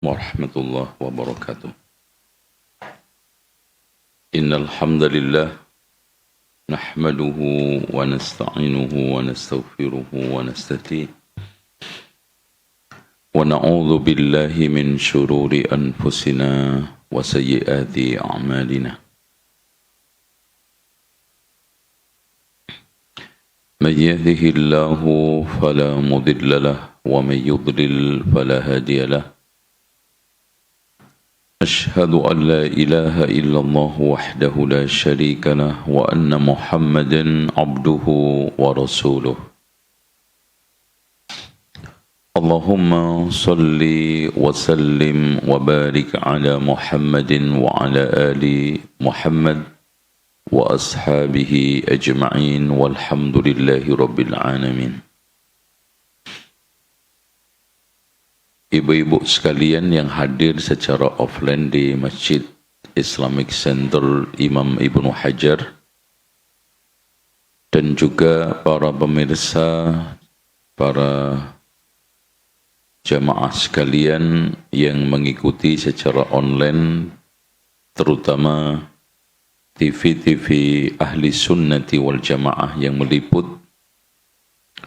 warahmatullahi wabarakatuh. Innal hamdalillah nahmaduhu wa nasta'inuhu wa nastaghfiruhu wa nastahdiih wa na'udzu billahi min shururi anfusina wa sayyiati a'malina. Man yahdihillahu fala mudilla lahu wa man yudlil fala hadiya lahu. أشهد أن لا إله إلا الله وحده لا شريك له وأن محمدا عبده ورسوله. اللهم صل وسلم وبارك على محمد وعلى آل محمد وأصحابه أجمعين والحمد لله رب العالمين. Ibu-ibu sekalian yang hadir secara offline di Masjid Islamic Center Imam Ibnu Hajar, dan juga para pemirsa, para jamaah sekalian yang mengikuti secara online, terutama TV-TV Ahli Sunnati wal Jamaah yang meliput.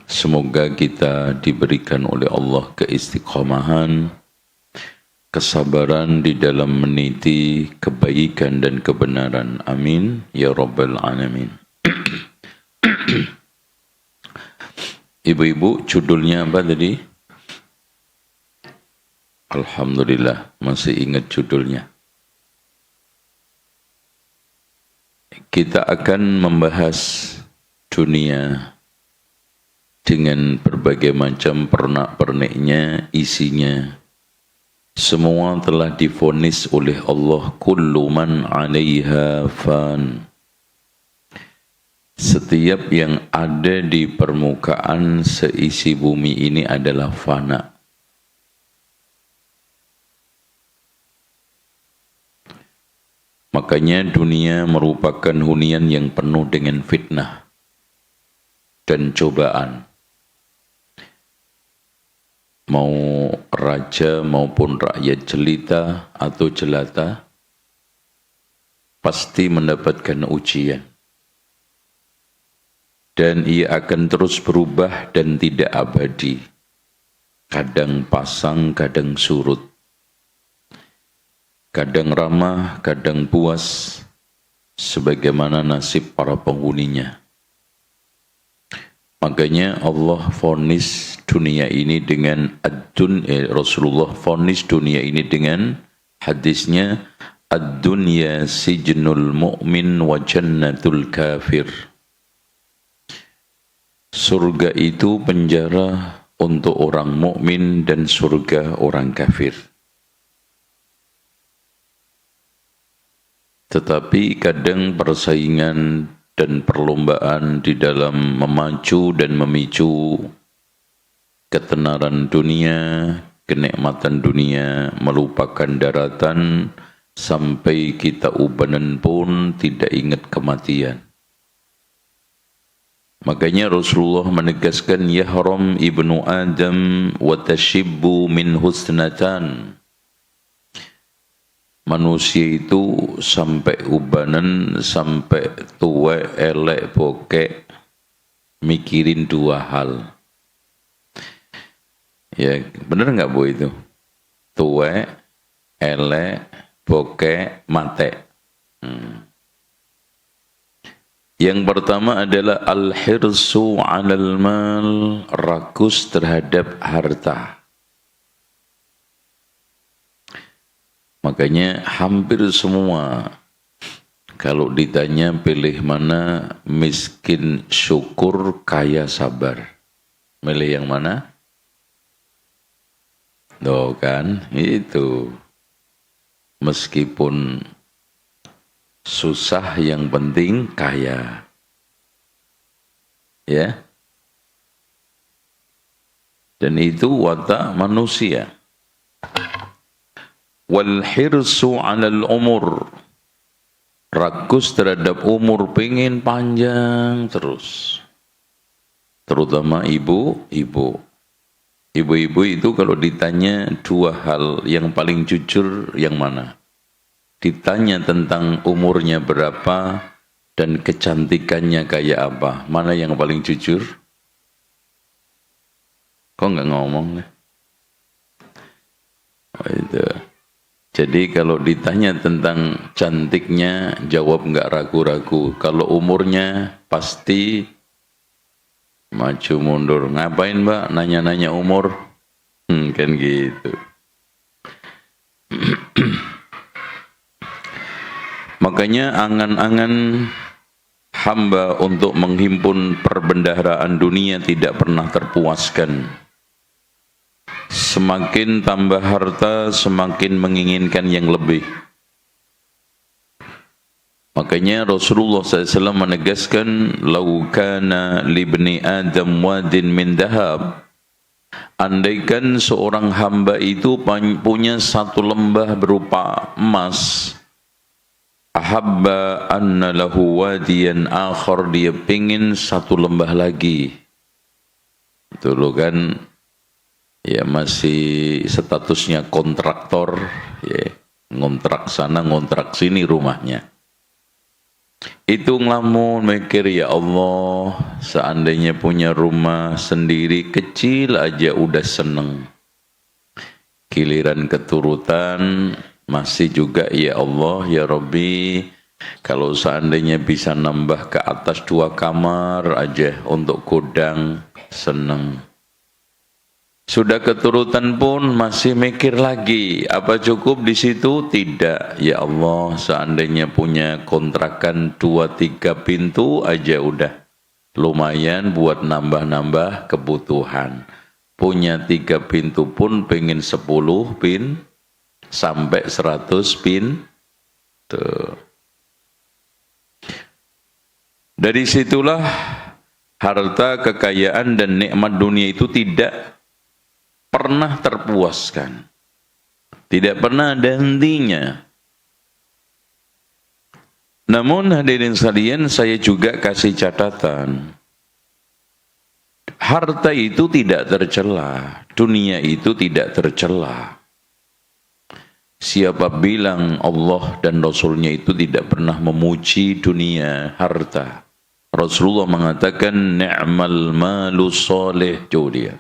Semoga kita diberikan oleh Allah keistiqomahan, kesabaran di dalam meniti kebaikan dan kebenaran. Amin ya rabbal alamin. Ibu-ibu, judulnya apa tadi? Alhamdulillah masih ingat judulnya. Kita akan membahas dunia dengan berbagai macam pernak-perniknya, isinya. Semua telah divonis oleh Allah, kullu man 'alaiha fan. Setiap yang ada di permukaan seisi bumi ini adalah fana. Makanya dunia merupakan hunian yang penuh dengan fitnah dan cobaan. Mau raja maupun rakyat jelita atau jelata, pasti mendapatkan ujian. Dan ia akan terus berubah dan tidak abadi. Kadang pasang, kadang surut. Kadang ramah, kadang puas, sebagaimana nasib para penghuninya. Makanya Allah vonis dunia ini dengan Rasulullah vonis dunia ini dengan hadisnya, ad-dunya sijnul mu'min wa jannatul kafir. Surga itu penjara untuk orang mukmin dan surga orang kafir. Tetapi kadang persaingan dan perlombaan di dalam memacu dan memicu ketenaran dunia, kenikmatan dunia, melupakan daratan, sampai kita ubanan pun tidak ingat kematian. Makanya Rasulullah menegaskan, yahram ibnu Adam wa tashibbu min husnatan. Manusia itu sampai ubanan, sampai tua, elek, bokek, mikirin dua hal. Ya, benar nggak Bu itu? Tua, elek, bokek, mate. Yang pertama adalah al-hirsu 'alal mal, rakus terhadap harta. Makanya hampir semua kalau ditanya pilih mana, miskin syukur, kaya sabar. Milih yang mana? Tuh kan, itu. Meskipun susah, yang penting kaya. Ya. Dan itu watak manusia. Wal hirsu 'alal umur, rakus terhadap umur, pengen panjang terus. Terutama ibu-ibu Ibu-ibu itu kalau ditanya dua hal yang paling jujur yang mana? Ditanya tentang umurnya berapa dan kecantikannya kayak apa, mana yang paling jujur? Kok nggak ngomong? Oh, itu. Jadi kalau ditanya tentang cantiknya, jawab nggak ragu-ragu. Kalau umurnya pasti maju mundur. Ngapain mbak? Nanya-nanya umur? Kan gitu. Makanya angan-angan hamba untuk menghimpun perbendaharaan dunia tidak pernah terpuaskan. Semakin tambah harta, semakin menginginkan yang lebih. Makanya Rasulullah SAW menegaskan, "Lau kana libni Adam wadin min dahab." Andaikan seorang hamba itu punya satu lembah berupa emas, ahabba anna lahu wadiyan akhar, dia pingin satu lembah lagi. Itu loh kan, ya masih statusnya kontraktor, ya, ngontrak sana ngontrak sini rumahnya. Itu ngelamun mikir, ya Allah, seandainya punya rumah sendiri kecil aja udah seneng. Giliran keturutan masih juga, ya Allah, ya Rabbi, kalau seandainya bisa nambah ke atas 2 kamar aja untuk gudang, seneng. Sudah keturutan pun masih mikir lagi, apa cukup di situ? Tidak. Ya Allah, seandainya punya kontrakan 2-3 pintu aja udah lumayan buat nambah-nambah kebutuhan. Punya 3 pintu pun pengen 10 sampai 100 tuh. Dari situlah harta, kekayaan dan nikmat dunia itu tidak pernah terpuaskan, tidak pernah ada hentinya. Namun hadirin sekalian, saya juga kasih catatan, harta itu tidak tercela, dunia itu tidak tercela. Siapa bilang Allah dan Rasulnya itu tidak pernah memuji dunia, harta? Rasulullah mengatakan, ni'mal malu soleh, dia.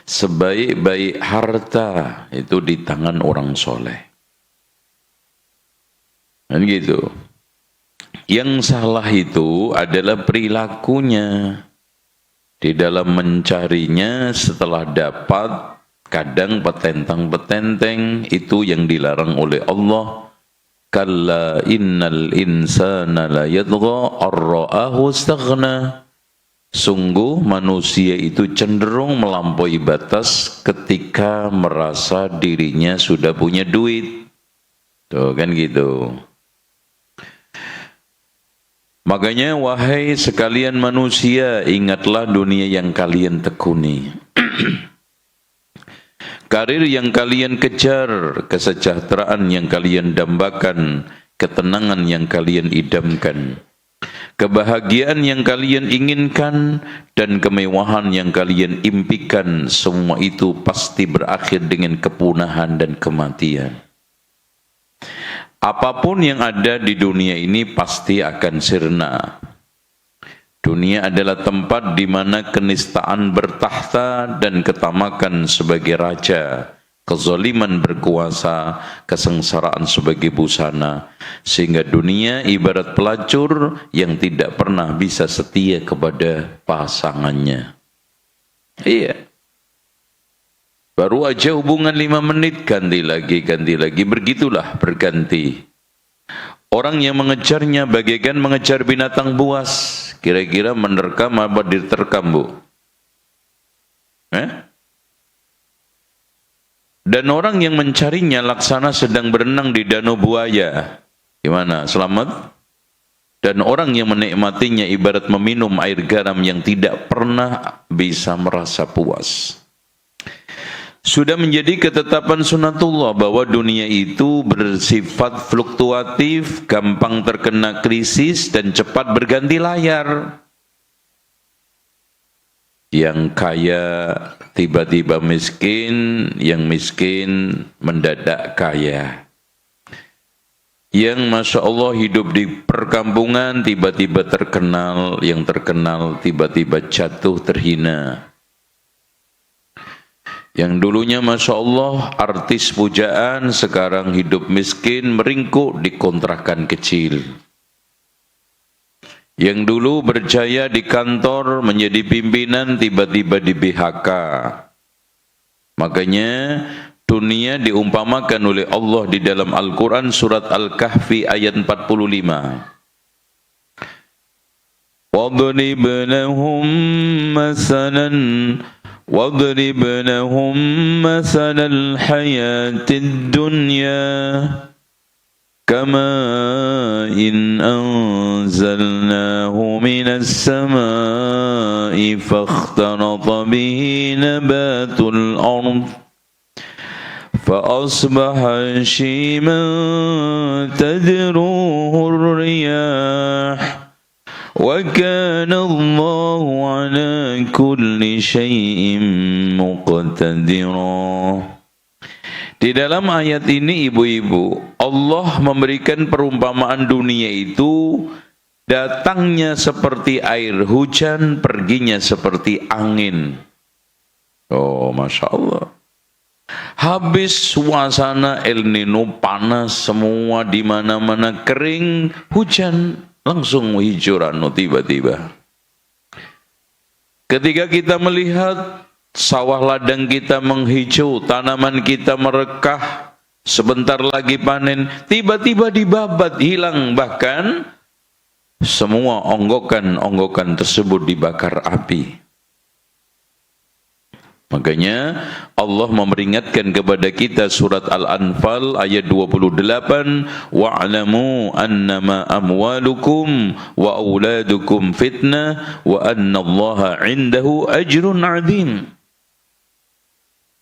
Sebaik-baik harta itu di tangan orang soleh. Dan gitu. Yang salah itu adalah perilakunya. Di dalam mencarinya setelah dapat, kadang petentang-petenteng, itu yang dilarang oleh Allah. Kalla innal insana la yadgha ar-ra'ahu istaghna. Sungguh manusia itu cenderung melampaui batas ketika merasa dirinya sudah punya duit. Tuh kan gitu. Makanya wahai sekalian manusia, ingatlah dunia yang kalian tekuni. Karir yang kalian kejar, kesejahteraan yang kalian dambakan, ketenangan yang kalian idamkan. Kebahagiaan yang kalian inginkan dan kemewahan yang kalian impikan, semua itu pasti berakhir dengan kepunahan dan kematian. Apapun yang ada di dunia ini pasti akan sirna. Dunia adalah tempat di mana kenistaan bertahta dan ketamakan sebagai raja, kezaliman berkuasa, kesengsaraan sebagai busana, sehingga dunia ibarat pelacur yang tidak pernah bisa setia kepada pasangannya. Iya. Baru aja hubungan 5 menit, ganti lagi, begitulah berganti. Orang yang mengejarnya bagaikan mengejar binatang buas. Kira-kira menerkam apa diterkam, Bu? Dan orang yang mencarinya laksana sedang berenang di danau buaya. Gimana? Selamat? Dan orang yang menikmatinya ibarat meminum air garam yang tidak pernah bisa merasa puas. Sudah menjadi ketetapan sunatullah bahwa dunia itu bersifat fluktuatif, gampang terkena krisis, dan cepat berganti layar. yang kaya tiba-tiba miskin, yang miskin mendadak kaya. Yang Masya Allah hidup di perkampungan tiba-tiba terkenal, yang terkenal tiba-tiba jatuh terhina. Yang dulunya Masya Allah artis pujaan, sekarang hidup miskin meringkuk di kontrakan kecil. Yang dulu berjaya di kantor menjadi pimpinan tiba-tiba di BHK. Makanya dunia diumpamakan oleh Allah di dalam Al-Quran surat Al-Kahfi ayat 45. وَاضْرِبْ لَهُمْ مَثَلَ الْحَيَاةِ الدُّنْيَا كَمَاءٍ أَنزَلْنَاهُ مِنَ السَّمَاءِ فَاخْتَلَطَ بِهِ نَبَاتُ الْأَرْضِ فَأَصْبَحَ هَشِيمًا تَذْرُوهُ الرِّيَاحُ وَكَانَ اللَّهُ عَلَى كُلِّ شَيْءٍ مُقْتَدِرًا. Di dalam ayat ini ibu-ibu, Allah memberikan perumpamaan dunia itu datangnya seperti air hujan, perginya seperti angin. Oh, Masya Allah. Habis suasana El Nino panas semua, di mana-mana kering, hujan langsung hijau rano tiba-tiba. Ketika kita melihat sawah ladang kita menghijau, tanaman kita merekah, sebentar lagi panen, tiba-tiba dibabat, hilang, bahkan semua onggokan-onggokan tersebut dibakar api. Makanya Allah memperingatkan kepada kita surat Al-Anfal ayat 28, wa'lamu annama amwalukum wa auladukum fitnah wa annallaha 'indahu ajrun 'adzim.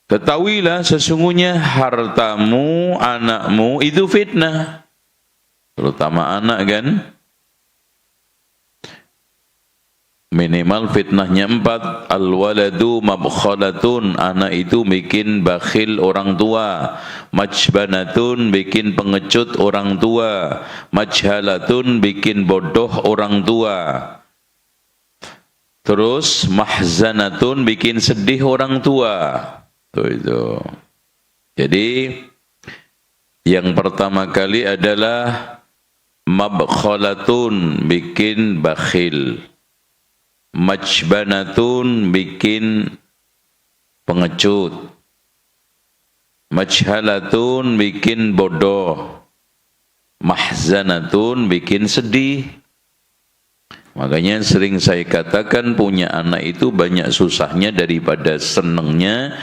Ketahuilah sesungguhnya hartamu, anakmu itu fitnah. Terutama anak kan. Minimal fitnahnya 4. Al-waladu mabkhalatun, anak itu bikin bakhil orang tua. Majbanatun, bikin pengecut orang tua. Majhalatun, bikin bodoh orang tua. Terus mahzanatun, bikin sedih orang tua. Itu. Jadi yang pertama kali adalah mabkhalatun, bikin bakhil. Majbanatun, bikin pengecut. Majhalatun, bikin bodoh. Mahzanatun, bikin sedih. Makanya sering saya katakan punya anak itu banyak susahnya daripada senangnya.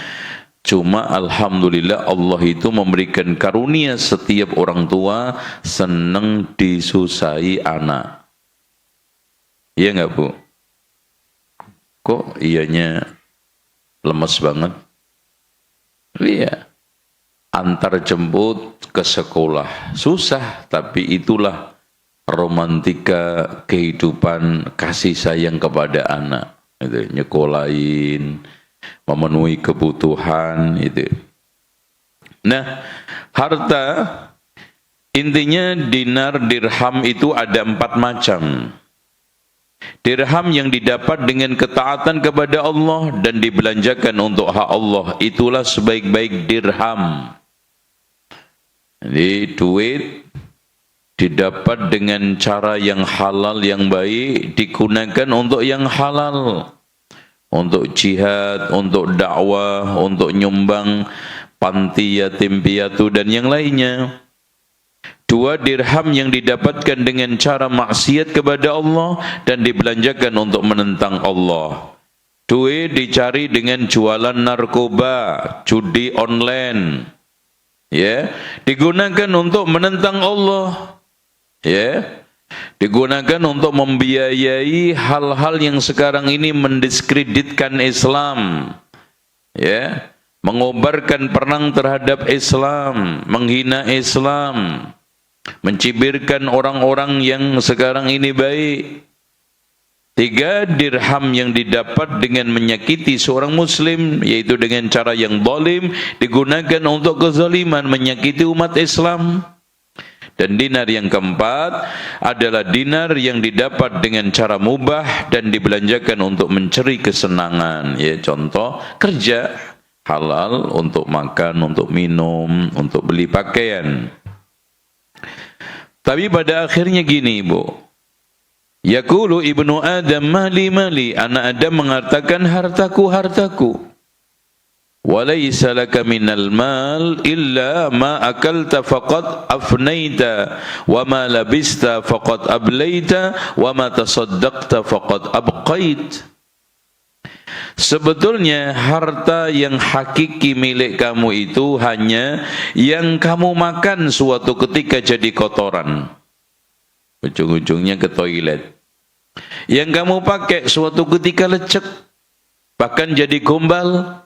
Cuma alhamdulillah Allah itu memberikan karunia setiap orang tua senang disusahi anak. Iya enggak Bu? Kok ianya lemes banget? Iya. Antar jemput ke sekolah susah, tapi itulah romantika kehidupan kasih sayang kepada anak. Itu nyekolahin, memenuhi kebutuhan itu. Nah, harta intinya dinar dirham itu ada 4 macam. Dirham yang didapat dengan ketaatan kepada Allah dan dibelanjakan untuk hak Allah, itulah sebaik-baik dirham. Jadi duit didapat dengan cara yang halal, yang baik, digunakan untuk yang halal. Untuk jihad, untuk dakwah, untuk nyumbang panti yatim piatu dan yang lainnya. 2 dirham yang didapatkan dengan cara maksiat kepada Allah dan dibelanjakan untuk menentang Allah. Duit dicari dengan jualan narkoba, judi online. Ya, digunakan untuk menentang Allah. Ya. Digunakan untuk membiayai hal-hal yang sekarang ini mendiskreditkan Islam. Ya, mengobarkan perang terhadap Islam, menghina Islam, mencibirkan orang-orang yang sekarang ini baik. 3, dirham yang didapat dengan menyakiti seorang muslim, yaitu dengan cara yang zalim, digunakan untuk kezaliman, menyakiti umat Islam. Dan dinar yang keempat adalah dinar yang didapat dengan cara mubah dan dibelanjakan untuk mencari kesenangan. Ya, contoh kerja halal untuk makan, untuk minum, untuk beli pakaian. Tapi pada akhirnya gini, Bu. Yaqulu ibnu Adam mali mali, anak Adam mengatakan hartaku hartaku. Walaysa laka minal mal illa ma akalta faqad afnaita wa ma labista faqad ablaita wa ma tasaddaqta faqad abqait. Sebetulnya harta yang hakiki milik kamu itu hanya yang kamu makan suatu ketika jadi kotoran, ujung-ujungnya ke toilet. Yang kamu pakai suatu ketika lecek, bahkan jadi gombal.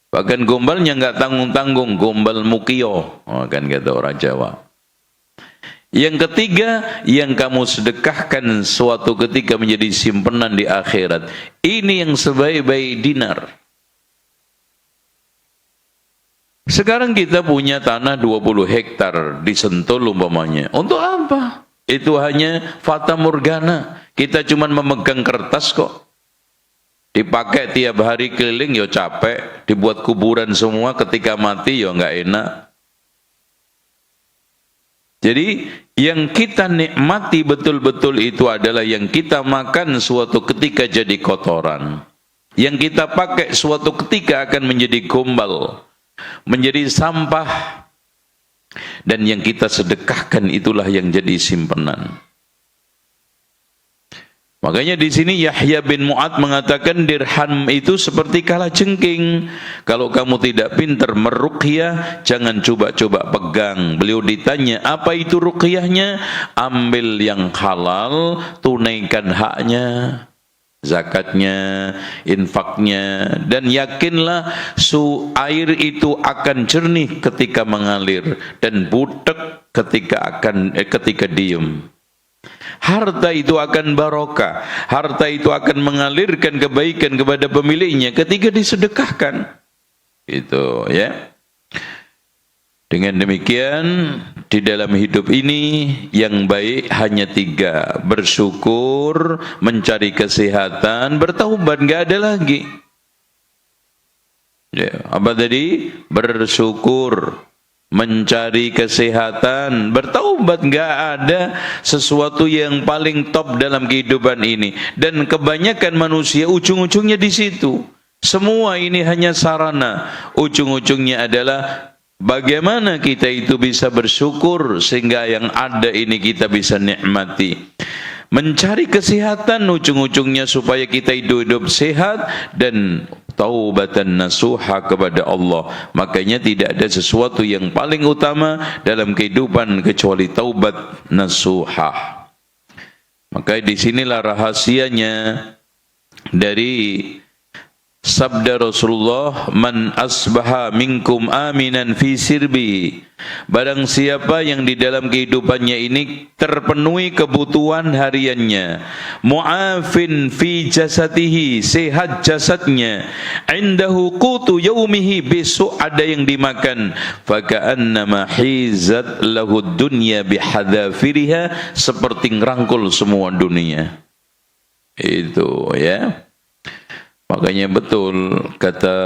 Bahkan gombalnya nggak tanggung-tanggung, gombal mukio, kan kata orang Jawa. Yang ketiga, yang kamu sedekahkan suatu ketika menjadi simpanan di akhirat. Ini yang sebaik-baik dinar. Sekarang kita punya tanah 20 hektar di Sentul umpamanya. Untuk apa? Itu hanya fata morgana. Kita cuma memegang kertas kok. Dipakai tiap hari keliling ya capek, dibuat kuburan semua, ketika mati ya nggak enak. Jadi yang kita nikmati betul-betul itu adalah yang kita makan suatu ketika jadi kotoran, yang kita pakai suatu ketika akan menjadi gombal, menjadi sampah, dan yang kita sedekahkan itulah yang jadi simpanan. Makanya di sini Yahya bin Mu'ad mengatakan dirham itu seperti kalajengking. Kalau kamu tidak pintar meruqyah, jangan coba-coba pegang. Beliau ditanya, apa itu ruqyahnya? Ambil yang halal, tunaikan haknya, zakatnya, infaknya, dan yakinlah air itu akan jernih ketika mengalir dan butek ketika diem. Harta itu akan barokah, harta itu akan mengalirkan kebaikan kepada pemiliknya ketika disedekahkan. Itu ya. Dengan demikian di dalam hidup ini yang baik hanya 3: bersyukur, mencari kesehatan, bertaubat, nggak ada lagi. Ya, apa tadi? Bersyukur, mencari kesehatan, bertaubat. Nggak ada sesuatu yang paling top dalam kehidupan ini, dan kebanyakan manusia ujung-ujungnya di situ. Semua ini hanya sarana, ujung-ujungnya adalah bagaimana kita itu bisa bersyukur sehingga yang ada ini kita bisa nikmati. Mencari kesehatan ujung-ujungnya supaya kita hidup sehat dan taubatan nasuha kepada Allah. Makanya tidak ada sesuatu yang paling utama dalam kehidupan kecuali taubat nasuha. Maka disinilah rahasianya dari sabda Rasulullah, man asbaha minkum aminan fi sirbi. Barang siapa yang di dalam kehidupannya ini terpenuhi kebutuhan hariannya, mu'afin fi jasadihi, sehat jasadnya, indahu qutu yaumihi, besok ada yang dimakan, faka'annama hizat lahu dunya bihadafiriha, seperti ngerangkul semua dunia. Itu ya. Makanya betul kata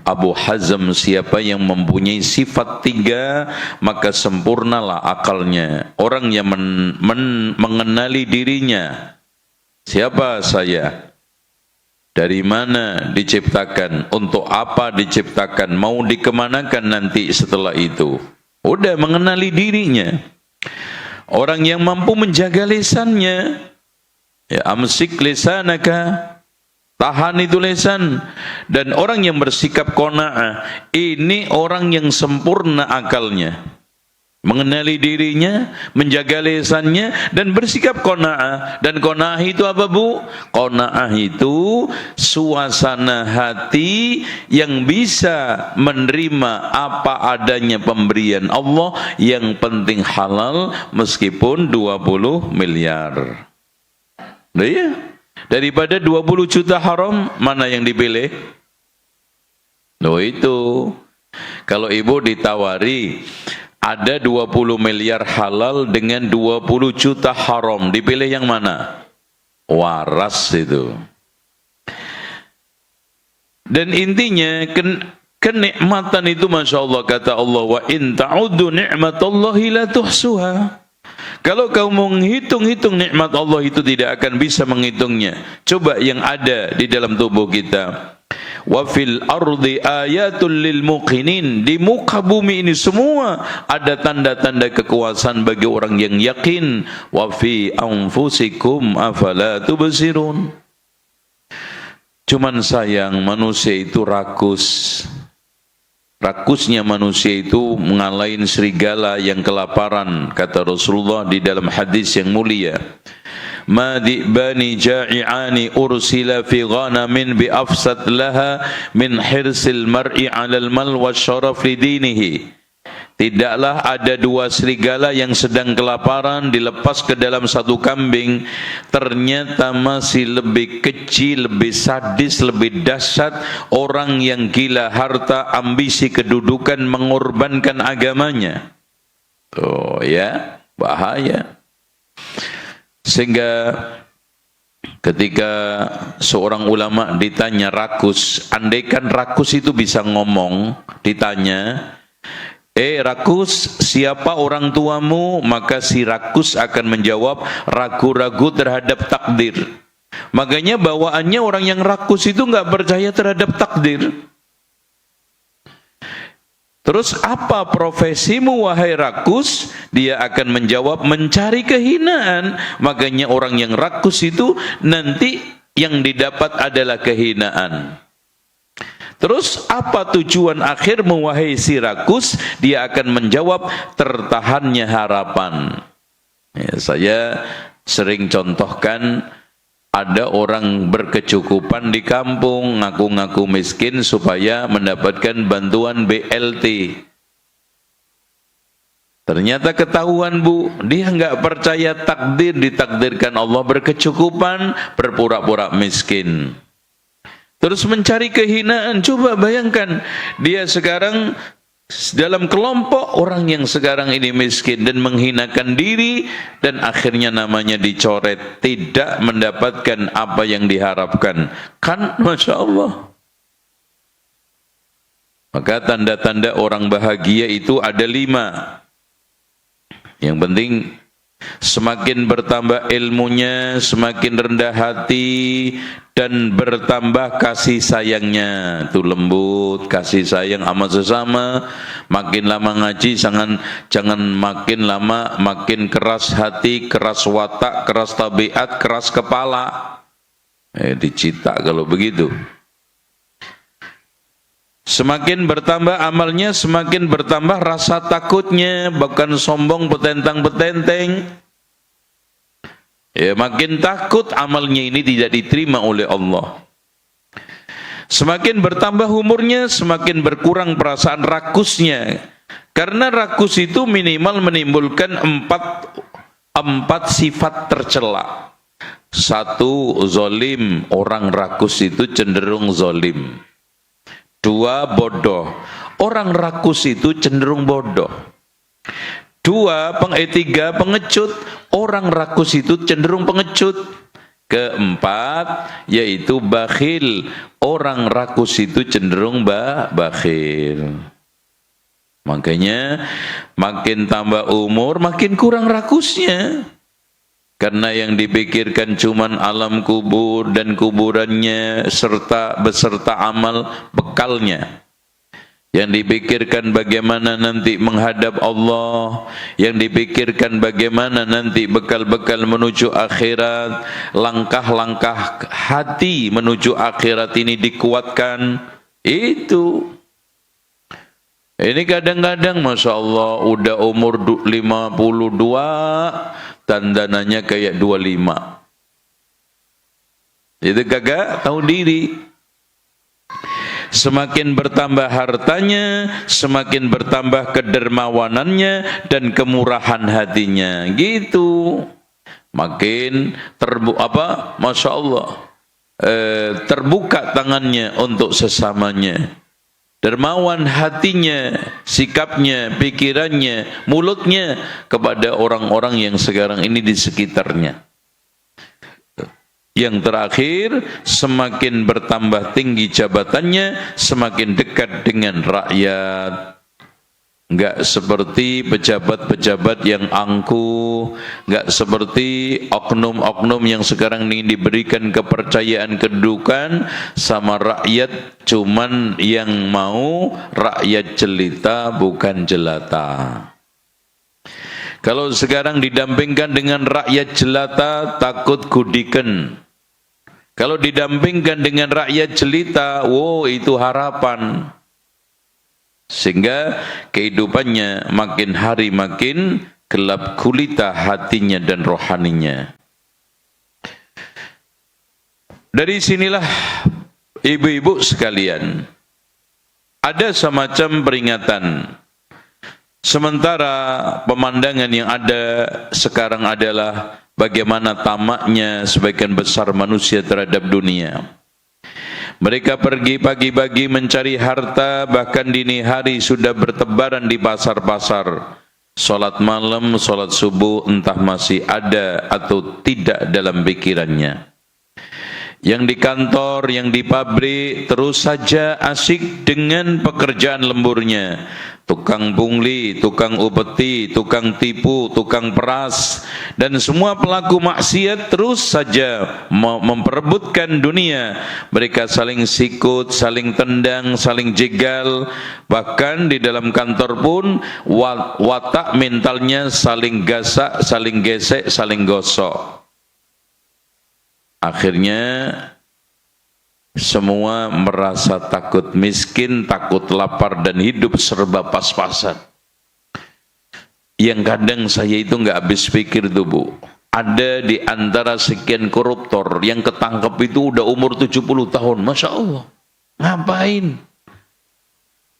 Abu Hazm, siapa yang mempunyai sifat 3 maka sempurnalah akalnya. Orang yang mengenali dirinya, siapa saya, dari mana diciptakan, untuk apa diciptakan, mau dikemanakan nanti setelah itu. Udah mengenali dirinya. Orang yang mampu menjaga lisannya, ya, amsik lisanaka, tahan itu lisan. Dan orang yang bersikap qanaah, ini orang yang sempurna akalnya, mengenali dirinya, menjaga lisannya, dan bersikap qanaah. Dan qanaah itu apa, Bu? Qanaah itu suasana hati yang bisa menerima apa adanya pemberian Allah, yang penting halal meskipun 20 miliar. Nah, ya. Daripada 20 juta haram, mana yang dipilih? Loh itu. Kalau ibu ditawari, ada 20 miliar halal dengan 20 juta haram, dipilih yang mana? Waras itu. Dan intinya, kenikmatan itu Masya Allah, kata Allah, wa in ta'uddu ni'matallahi la tuhsuha. Kalau kau menghitung-hitung nikmat Allah itu tidak akan bisa menghitungnya. Coba yang ada di dalam tubuh kita. Wa fil ardi ayatul lil muqinin. Di muka bumi ini semua ada tanda-tanda kekuasaan bagi orang yang yakin. Wa fi anfusikum afala tubsirun. Cuman sayang manusia itu rakus. Rakusnya manusia itu mengalahin serigala yang kelaparan, kata Rasulullah di dalam hadis yang mulia. Ma di'bani ja'i'ani ursila fi ghanamin bi afsad laha min hirsil mar'i 'alal mal wa syaraf li dinihi. Tidaklah ada dua serigala yang sedang kelaparan dilepas ke dalam satu kambing, ternyata masih lebih kecil, lebih sadis, lebih dahsyat orang yang gila harta, ambisi kedudukan, mengorbankan agamanya. Oh ya, bahaya. Sehingga ketika seorang ulama ditanya rakus, andaikan rakus itu bisa ngomong, ditanya, rakus, siapa orang tuamu? Maka si rakus akan menjawab, ragu-ragu terhadap takdir. Makanya bawaannya orang yang rakus itu nggak percaya terhadap takdir. Terus apa profesimu wahai rakus? Dia akan menjawab, mencari kehinaan. Makanya orang yang rakus itu nanti yang didapat adalah kehinaan. Terus apa tujuan akhirmu wahai si rakus? Dia akan menjawab, tertahannya harapan. Ya, saya sering contohkan, ada orang berkecukupan di kampung, ngaku-ngaku miskin supaya mendapatkan bantuan BLT. Ternyata ketahuan bu, dia nggak percaya takdir, ditakdirkan Allah berkecukupan, berpura-pura miskin. Terus mencari kehinaan. Coba bayangkan, dia sekarang dalam kelompok orang yang sekarang ini miskin dan menghinakan diri, dan akhirnya namanya dicoret, tidak mendapatkan apa yang diharapkan. Kan Masya Allah. Maka tanda-tanda orang bahagia itu ada 5. Yang penting semakin bertambah ilmunya, semakin rendah hati, dan bertambah kasih sayangnya. Itu lembut, kasih sayang sama sesama. Makin lama ngaji, jangan makin lama makin keras hati, keras watak, keras tabiat, keras kepala. Dicita kalau begitu. Semakin bertambah amalnya, semakin bertambah rasa takutnya, bukan sombong petentang-petenteng. Ya, makin takut amalnya ini tidak diterima oleh Allah. Semakin bertambah umurnya, semakin berkurang perasaan rakusnya. Karena rakus itu minimal menimbulkan empat sifat tercela. 1, zolim. Orang rakus itu cenderung zolim. 2, bodoh. Orang rakus itu cenderung bodoh. 3, pengecut. Orang rakus itu cenderung pengecut. 4, yaitu bakhil. Orang rakus itu cenderung bakhil. Makanya makin tambah umur makin kurang rakusnya. Karena yang dipikirkan cuman alam kubur dan kuburannya beserta amal bekalnya. Yang dipikirkan bagaimana nanti menghadap Allah, yang dipikirkan bagaimana nanti bekal-bekal menuju akhirat, langkah-langkah hati menuju akhirat ini dikuatkan. Itu. Ini kadang-kadang Masya Allah udah umur 52, dandanannya kayak 25. Itu kagak tahu diri. Semakin bertambah hartanya, semakin bertambah kedermawanannya dan kemurahan hatinya. Gitu. makin Masya Allah, terbuka tangannya untuk sesamanya, dermawan hatinya, sikapnya, pikirannya, mulutnya kepada orang-orang yang sekarang ini di sekitarnya. Yang terakhir, semakin bertambah tinggi jabatannya, semakin dekat dengan rakyat. Enggak seperti pejabat-pejabat yang angkuh, enggak seperti oknum-oknum yang sekarang ini diberikan kepercayaan kedudukan sama rakyat, cuman yang mau rakyat jelita bukan jelata. Kalau sekarang didampingkan dengan rakyat jelata, takut gudiken. Kalau didampingkan dengan rakyat jelita, wow, itu harapan. Sehingga kehidupannya makin hari makin gelap gulita hatinya dan rohaninya. Dari sinilah ibu-ibu sekalian, ada semacam peringatan. Sementara pemandangan yang ada sekarang adalah bagaimana tamaknya sebagian besar manusia terhadap dunia. Mereka pergi pagi-pagi mencari harta, bahkan dini hari sudah bertebaran di pasar-pasar. Salat malam, salat subuh entah masih ada atau tidak dalam pikirannya. Yang di kantor, yang di pabrik, terus saja asik dengan pekerjaan lemburnya. Tukang pungli, tukang upeti, tukang tipu, tukang peras, dan semua pelaku maksiat terus saja memperebutkan dunia. Mereka saling sikut, saling tendang, saling jegal. Bahkan di dalam kantor pun watak mentalnya saling gasak, saling gesek, saling gosok. Akhirnya semua merasa takut miskin, takut lapar, dan hidup serba pas-pasan. Yang kadang saya itu nggak habis pikir tuh Bu, ada di antara sekian koruptor yang ketangkep itu udah umur 70 tahun, Masya Allah. Ngapain?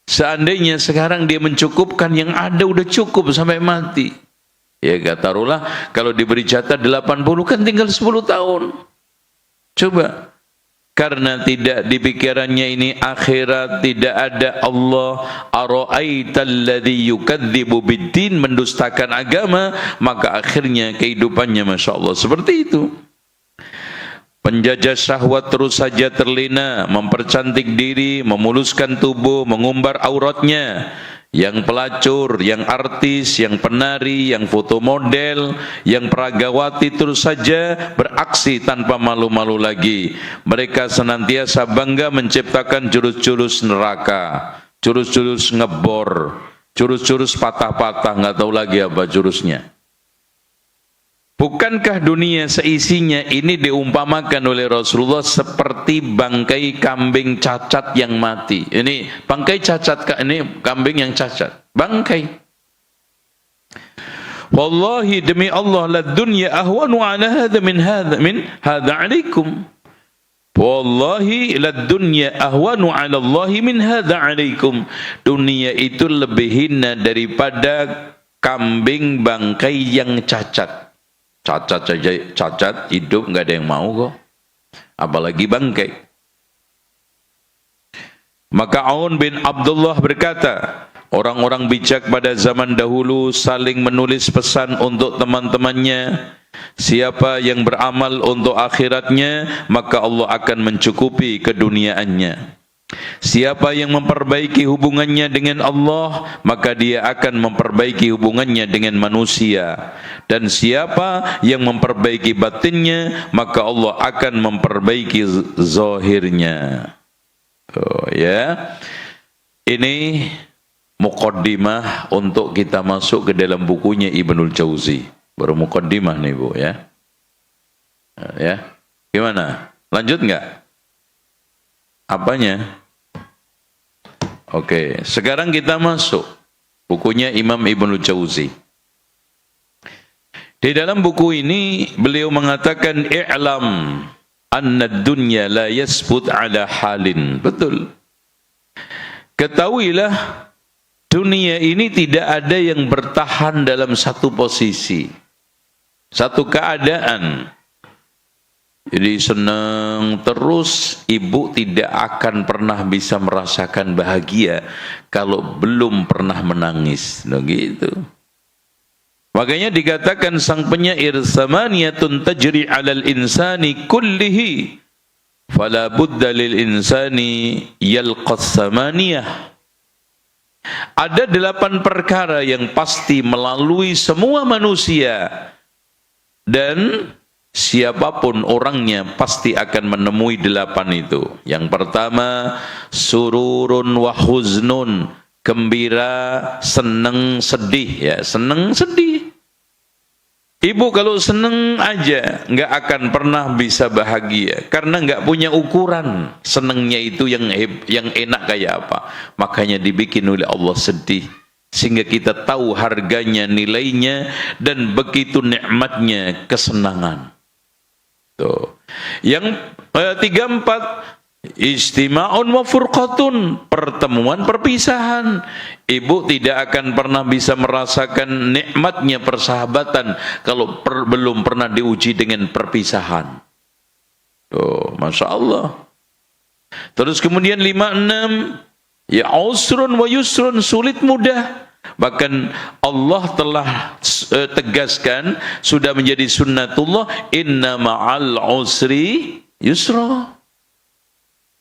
Seandainya sekarang dia mencukupkan, yang ada udah cukup sampai mati. Ya taruhlah kalau diberi jatah 80 kan tinggal 10 tahun. Coba, karena tidak di pikirannya ini akhirat, tidak ada Allah, ara'aital ladzi yukadzibu biddin, mendustakan agama, maka akhirnya kehidupannya Masya Allah seperti itu. Penjajah syahwat terus saja terlena, mempercantik diri, memuluskan tubuh, mengumbar auratnya. Yang pelacur, yang artis, yang penari, yang foto model, yang peragawati terus saja beraksi tanpa malu-malu lagi. Mereka senantiasa bangga menciptakan jurus-jurus neraka, jurus-jurus ngebor, jurus-jurus patah-patah, nggak tahu lagi apa jurusnya. Bukankah dunia seisinya ini diumpamakan oleh Rasulullah seperti bangkai kambing cacat yang mati? Ini bangkai cacat, ini kambing yang cacat, bangkai. Wallahi demi Allah, la dunya ahwanu ala hadha min hadha alaikum. Wallahi la dunya ahwanu ala Allah min hadha alaikum. Dunia itu lebih hina daripada kambing bangkai yang cacat. Cacat saja, cacat hidup nggak ada yang mau kok, apalagi bangkai. Maka Aun bin Abdullah berkata, orang-orang bijak pada zaman dahulu saling menulis pesan untuk teman-temannya. Siapa yang beramal untuk akhiratnya, maka Allah akan mencukupi keduniaannya. Siapa yang memperbaiki hubungannya dengan Allah, maka dia akan memperbaiki hubungannya dengan manusia. Dan siapa yang memperbaiki batinnya, maka Allah akan memperbaiki zahirnya. Oh ya, ini muqaddimah untuk kita masuk ke dalam bukunya Ibnul Jauzi. Baru muqaddimah nih Bu ya. Ya, gimana? Lanjut nggak? Apanya? Oke, sekarang kita masuk bukunya Imam Ibnul Jauzi. Di dalam buku ini beliau mengatakan, i'lam anna dunya la yasbut ala halin. Betul. Ketahuilah dunia ini tidak ada yang bertahan dalam satu posisi. satu keadaan. Jadi senang terus, ibu tidak akan pernah bisa merasakan bahagia kalau belum pernah menangis. Nah gitu. Makanya dikatakan sang penyair, samaniyatun tajri 'alal insani kullihi fala budda lil insani yalqas samaniyah. Ada 8 perkara yang pasti melalui semua manusia, dan siapapun orangnya pasti akan menemui 8 itu. Yang pertama, sururun wa huznun, gembira, senang, sedih. Ya, senang, sedih. Ibu kalau senang aja nggak akan pernah bisa bahagia karena nggak punya ukuran senangnya itu yang enak kayak apa. Makanya dibikin oleh Allah sedih sehingga kita tahu harganya, nilainya, dan begitu nikmatnya kesenangan. Tuh. Yang 34, istima'un wa furqatun, pertemuan perpisahan. Ibu tidak akan pernah bisa merasakan nikmatnya persahabatan kalau belum pernah diuji dengan perpisahan. Tuh, Masya Allah. Terus kemudian 56, ya usrun wa yusrun, sulit mudah. Bahkan Allah telah tegaskan, sudah menjadi sunnatullah, inna ma'al usri yusra.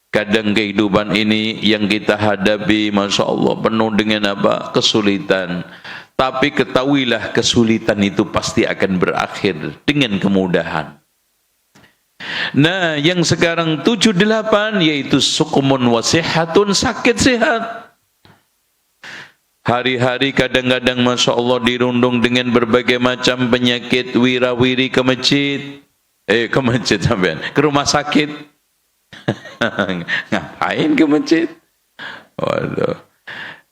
Kadang kehidupan ini yang kita hadapi, Masya Allah, penuh dengan apa? Kesulitan. Tapi ketahuilah kesulitan itu pasti akan berakhir dengan kemudahan. Nah, yang sekarang 78 yaitu sukumun wasihatun, sakit sehat. Hari-hari kadang-kadang Masya Allah dirundung dengan berbagai macam penyakit, wirawiri ke masjid. Ke masjid sampean, ke rumah sakit. Ngapain ke masjid? Waduh.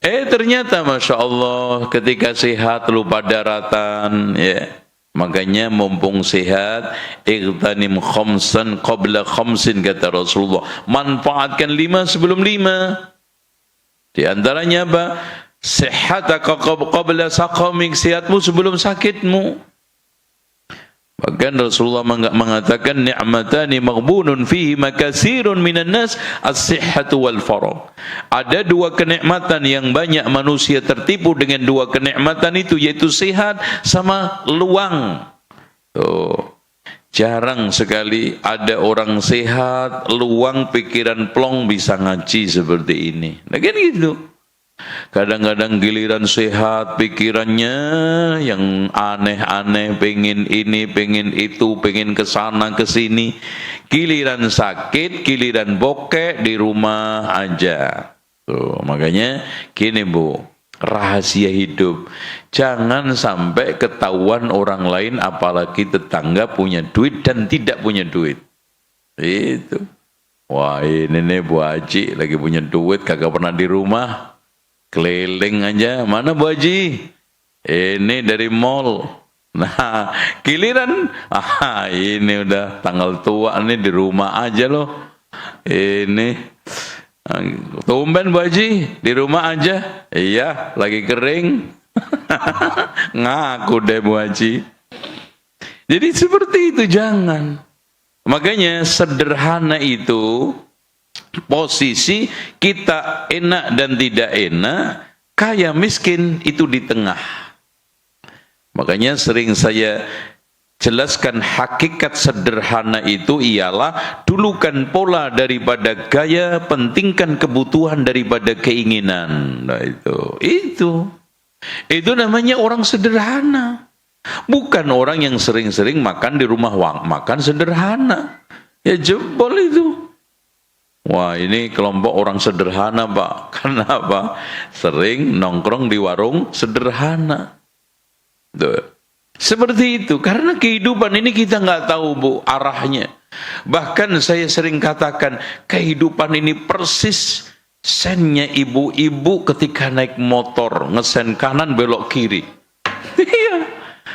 Ternyata Masya Allah ketika sehat lupa daratan, ya. Makanya mumpung sehat, igtanim khamsan qabla khamsin, kata Rasulullah. Manfaatkan 5 sebelum 5. Di antaranya apa? Sehataka qabla saqamik, sehatmu sebelum sakitmu. Bahkan Rasulullah mengatakan, ni'matani maghbunun fihi makasirun minan nas, as-sihhatu wal faragh. Ada 2 kenikmatan yang banyak manusia tertipu dengan 2 kenikmatan itu, yaitu sehat sama luang. Tuh. Jarang sekali ada orang sehat, luang, pikiran plong bisa ngaji seperti ini. Nah kan gitu. Kadang-kadang giliran sehat, pikirannya yang aneh-aneh, pengen ini, pengen itu, pengen kesana kesini. Giliran sakit, giliran bokeh, di rumah aja. Tuh, makanya gini Bu, rahasia hidup, jangan sampai ketahuan orang lain, apalagi tetangga punya duit dan tidak punya duit. Itu. Wah, ini nih Bu Haji lagi punya duit, kagak pernah di rumah. Keliling aja, mana Bu Haji? Ini dari mall. Nah, giliran, ini udah tanggal tua nih, di rumah aja loh. Ini, tumben Bu Haji, di rumah aja. Iya, lagi kering. Ngaku deh Bu Haji. Jadi seperti itu, jangan. Makanya sederhana itu, posisi kita enak dan tidak enak, kaya miskin itu di tengah. Makanya sering saya jelaskan, hakikat sederhana itu ialah dulukan pola daripada gaya, pentingkan kebutuhan daripada keinginan. Nah itu namanya orang sederhana. Bukan orang yang sering-sering makan di rumah makan sederhana. Ya jebol itu. Wah, ini kelompok orang sederhana Pak. Kenapa? Sering nongkrong di warung sederhana. Tuh. Seperti itu. Karena kehidupan ini kita nggak tahu Bu arahnya. Bahkan saya sering katakan, kehidupan ini persis sennya ibu-ibu ketika naik motor, ngesen kanan belok kiri. Iya,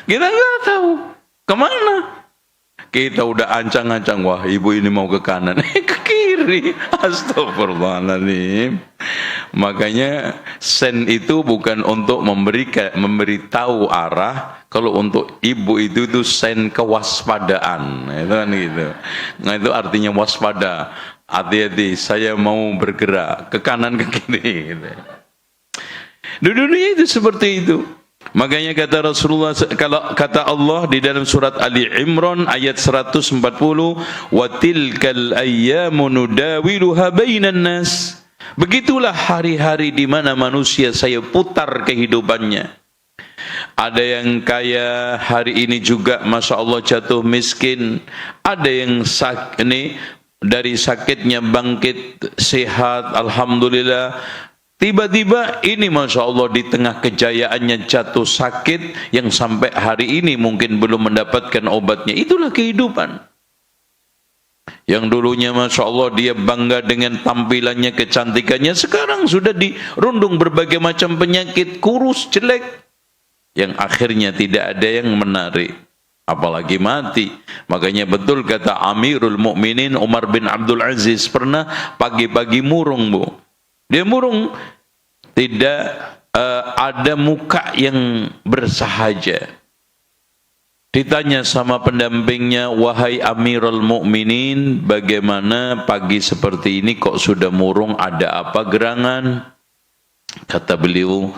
kita nggak tahu kemana. Kita udah ancang-ancang, wah ibu ini mau ke kanan, ke kiri. Astagfirullahaladzim. Makanya sen itu bukan untuk memberitahu arah. Kalau untuk ibu itu sen kewaspadaan, itu kan gitu. Nah itu artinya waspada. Hati-hati, saya mau bergerak ke kanan ke kiri. Gitu. Dunia itu seperti itu. Makanya kata Rasulullah, kalau kata Allah di dalam surat Ali Imran ayat 140, wa tilkal ayyamu nudawiluha bainan nas. Begitulah hari-hari di mana manusia saya putar kehidupannya. Ada yang kaya hari ini juga masya Allah jatuh miskin. Ada yang dari sakitnya bangkit sehat, alhamdulillah. Tiba-tiba ini masya Allah di tengah kejayaannya jatuh sakit yang sampai hari ini mungkin belum mendapatkan obatnya. Itulah kehidupan. Yang dulunya masya Allah dia bangga dengan tampilannya, kecantikannya, sekarang sudah dirundung berbagai macam penyakit, kurus, jelek, yang akhirnya tidak ada yang menarik, apalagi mati. Makanya betul kata Amirul Mukminin Umar bin Abdul Aziz, pernah pagi-pagi murung, Bu. Dia murung, tidak ada muka yang bersahaja. Ditanya sama pendampingnya, wahai Amirul Mukminin, bagaimana pagi seperti ini kok sudah murung, ada apa gerangan? Kata beliau,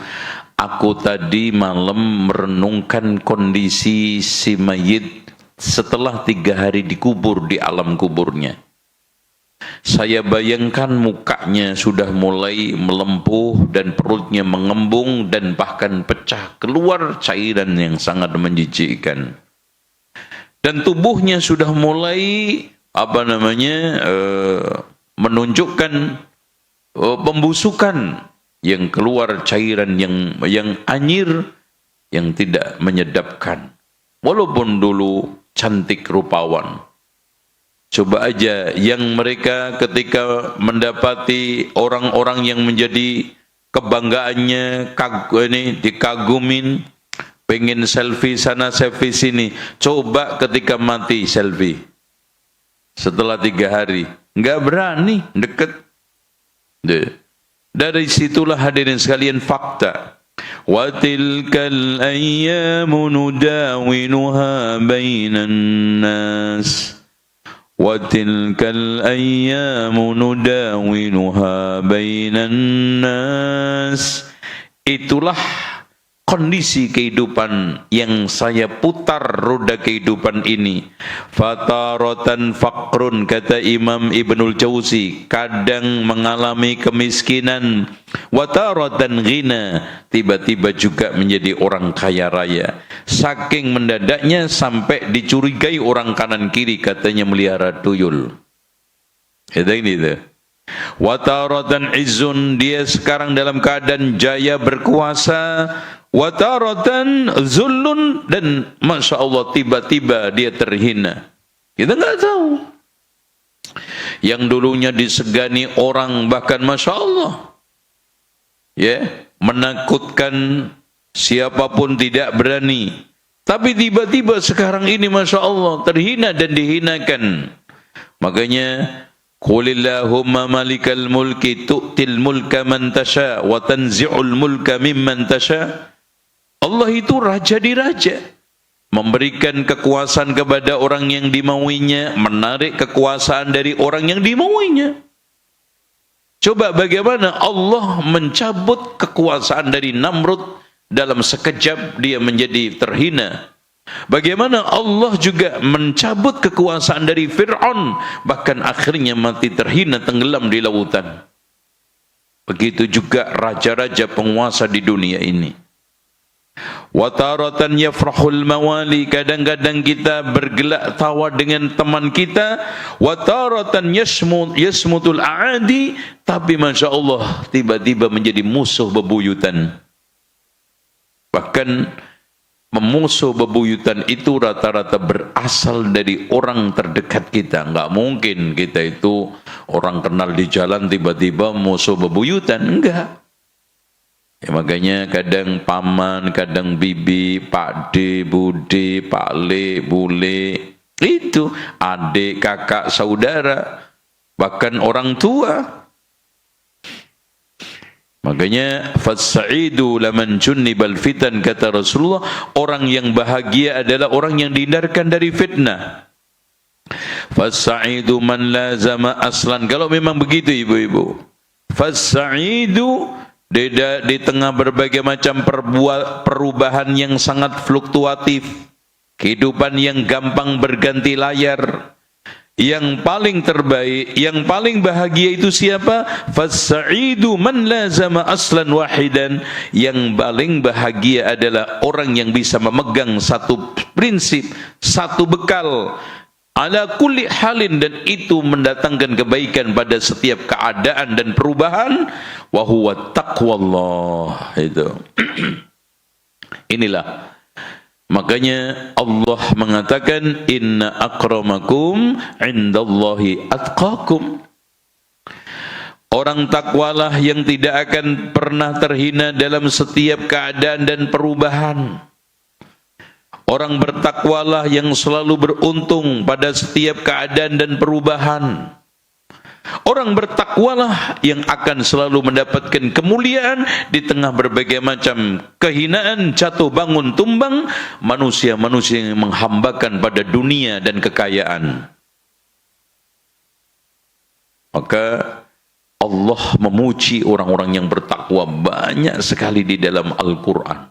aku tadi malam merenungkan kondisi si mayit setelah 3 hari dikubur di alam kuburnya. Saya bayangkan mukanya sudah mulai melempuh dan perutnya mengembung dan bahkan pecah keluar cairan yang sangat menjijikkan. Dan tubuhnya sudah mulai menunjukkan pembusukan yang keluar cairan yang anyir yang tidak menyedapkan. Walaupun dulu cantik rupawan. Coba aja yang mereka ketika mendapati orang-orang yang menjadi kebanggaannya dikagumin, pengen selfie sana selfie sini, coba ketika mati selfie setelah 3 hari nggak berani deket. Dari situlah hadirin sekalian fakta, wa tilkal ayyamu nudawiluha bainan nas. وَتِلْكَ الْأَيَّامُ نُدَاوِلُهَا بَيْنَ النَّاسِ. Itulah kondisi kehidupan yang saya putar roda kehidupan ini. Fataratan faqrun, kata Imam Ibnul Jauzi, kadang mengalami kemiskinan. Wataratan ghina, tiba-tiba juga menjadi orang kaya raya. Saking mendadaknya sampai dicurigai orang kanan kiri katanya melihara tuyul. Itu ini tuh. Wataratan izzun, dia sekarang dalam keadaan jaya berkuasa. Wataratan zullun, dan masya Allah tiba-tiba dia terhina. Kita nggak tahu. Yang dulunya disegani orang, bahkan masya Allah, ya, menakutkan siapapun tidak berani. Tapi tiba-tiba sekarang ini masya Allah terhina dan dihinakan. Makanya Qulillahumma malikal mulki tu'til mulka man tasha wa tanzi'ul mulka mimman tasha. Allah itu raja di raja, memberikan kekuasaan kepada orang yang dimauinya, menarik kekuasaan dari orang yang dimauinya. Coba bagaimana Allah mencabut kekuasaan dari Namrud, dalam sekejap dia menjadi terhina. Bagaimana Allah juga mencabut kekuasaan dari Fir'aun, bahkan akhirnya mati terhina tenggelam di lautan. Begitu juga raja-raja penguasa di dunia ini. Wataratan yafrahul mawali, kadang-kadang kita bergelak tawa dengan teman kita. Wataratan yasmutul aadi, tapi masya Allah tiba-tiba menjadi musuh bebuyutan. Bahkan memusuh bebuyutan itu rata-rata berasal dari orang terdekat kita. Enggak mungkin kita itu orang kenal di jalan tiba-tiba musuh bebuyutan, enggak. Ya, makanya kadang paman, kadang bibi, pak de, bude, pak le, bule, itu adik, kakak, saudara, bahkan orang tua. Makanya fasaidu laman junnibal fitan, kata Rasulullah, orang yang bahagia adalah orang yang dihindarkan dari fitnah. Fasaidu man lazama aslan. Kalau memang begitu ibu-ibu, fasaidu di tengah berbagai macam perubahan yang sangat fluktuatif, kehidupan yang gampang berganti layar, yang paling terbaik, yang paling bahagia itu siapa? Fasaidu man lazama aslan wahidan. Yang paling bahagia adalah orang yang bisa memegang satu prinsip, satu bekal, ala kulli halin, dan itu mendatangkan kebaikan pada setiap keadaan dan perubahan, wa huwa taqwallah. Itu inilah makanya Allah mengatakan inna akramakum indallahi atqakum. Orang takwalah yang tidak akan pernah terhina dalam setiap keadaan dan perubahan. Orang bertakwalah yang selalu beruntung pada setiap keadaan dan perubahan. Orang bertakwalah yang akan selalu mendapatkan kemuliaan di tengah berbagai macam kehinaan, jatuh bangun tumbang, manusia-manusia yang menghambakan pada dunia dan kekayaan. Maka Allah memuji orang-orang yang bertakwa banyak sekali di dalam Al-Quran.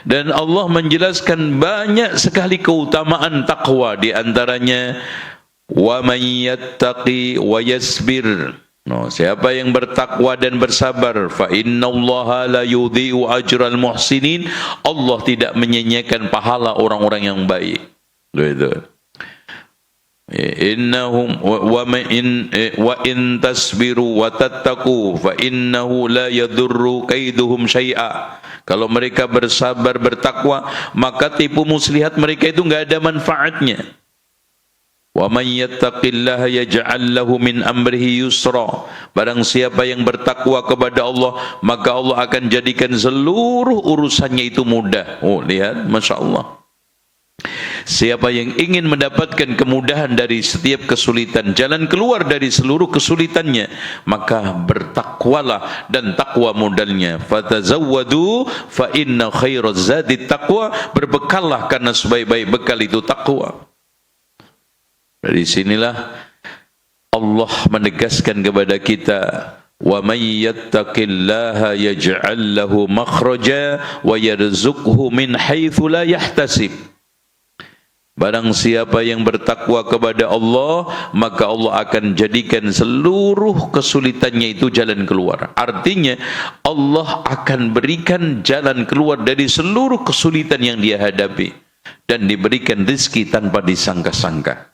Dan Allah menjelaskan banyak sekali keutamaan takwa, di antaranya wa may yattaqi wa yasbir. Siapa yang bertakwa dan bersabar, fa innallaha la yudhi'u ajral muhsinin. Allah tidak menyanyiakan pahala orang-orang yang baik. Itu. Innahum wa in tasbiru wa tattaqu fa innahu la yadurru kaiduhum syai'a. Kalau mereka bersabar, bertakwa, maka tipu muslihat mereka itu enggak ada manfaatnya. Wa may yattaqillaha yaj'al lahu min amrihi yusra. Barang siapa yang bertakwa kepada Allah, maka Allah akan jadikan seluruh urusannya itu mudah. Oh, lihat, Masya Allah. Siapa yang ingin mendapatkan kemudahan dari setiap kesulitan, jalan keluar dari seluruh kesulitannya, maka bertakwalah, dan takwa modalnya. Fatazawwadu fa inna khairaz zadi taqwa. Berbekallah karena sebaik-baik bekal itu takwa. Dari sinilah Allah menegaskan kepada kita, wa may yattaqillaha yaj'al lahu makhraja wa yarzuqhu min haitsu la yahtasib. Barang siapa yang bertakwa kepada Allah, maka Allah akan jadikan seluruh kesulitannya itu jalan keluar. Artinya Allah akan berikan jalan keluar dari seluruh kesulitan yang dia hadapi, dan diberikan rezeki tanpa disangka-sangka.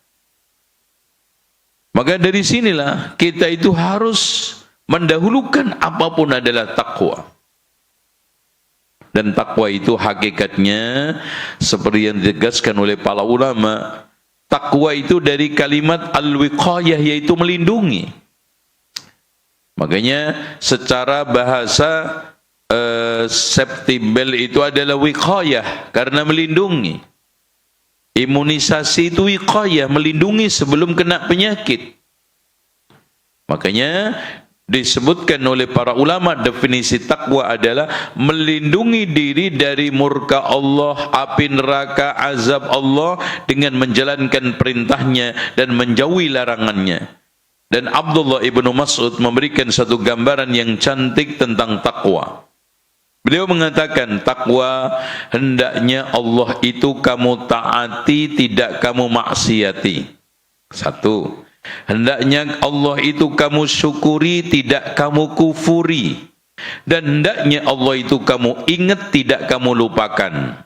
Maka dari sinilah kita itu harus mendahulukan apapun adalah takwa. Dan takwa itu hakikatnya seperti yang ditegaskan oleh para ulama, takwa itu dari kalimat al-wiqayah, yaitu melindungi. Makanya secara bahasa safety belt itu adalah wiqayah, karena melindungi. Imunisasi itu wiqayah, melindungi sebelum kena penyakit. Makanya disebutkan oleh para ulama, definisi takwa adalah melindungi diri dari murka Allah, api neraka, azab Allah, dengan menjalankan perintahnya dan menjauhi larangannya. Dan Abdullah ibnu Mas'ud memberikan satu gambaran yang cantik tentang takwa. Beliau mengatakan, takwa hendaknya Allah itu kamu taati, tidak kamu maksiati. Satu. Hendaknya Allah itu kamu syukuri, tidak kamu kufuri. Dan hendaknya Allah itu kamu ingat, tidak kamu lupakan.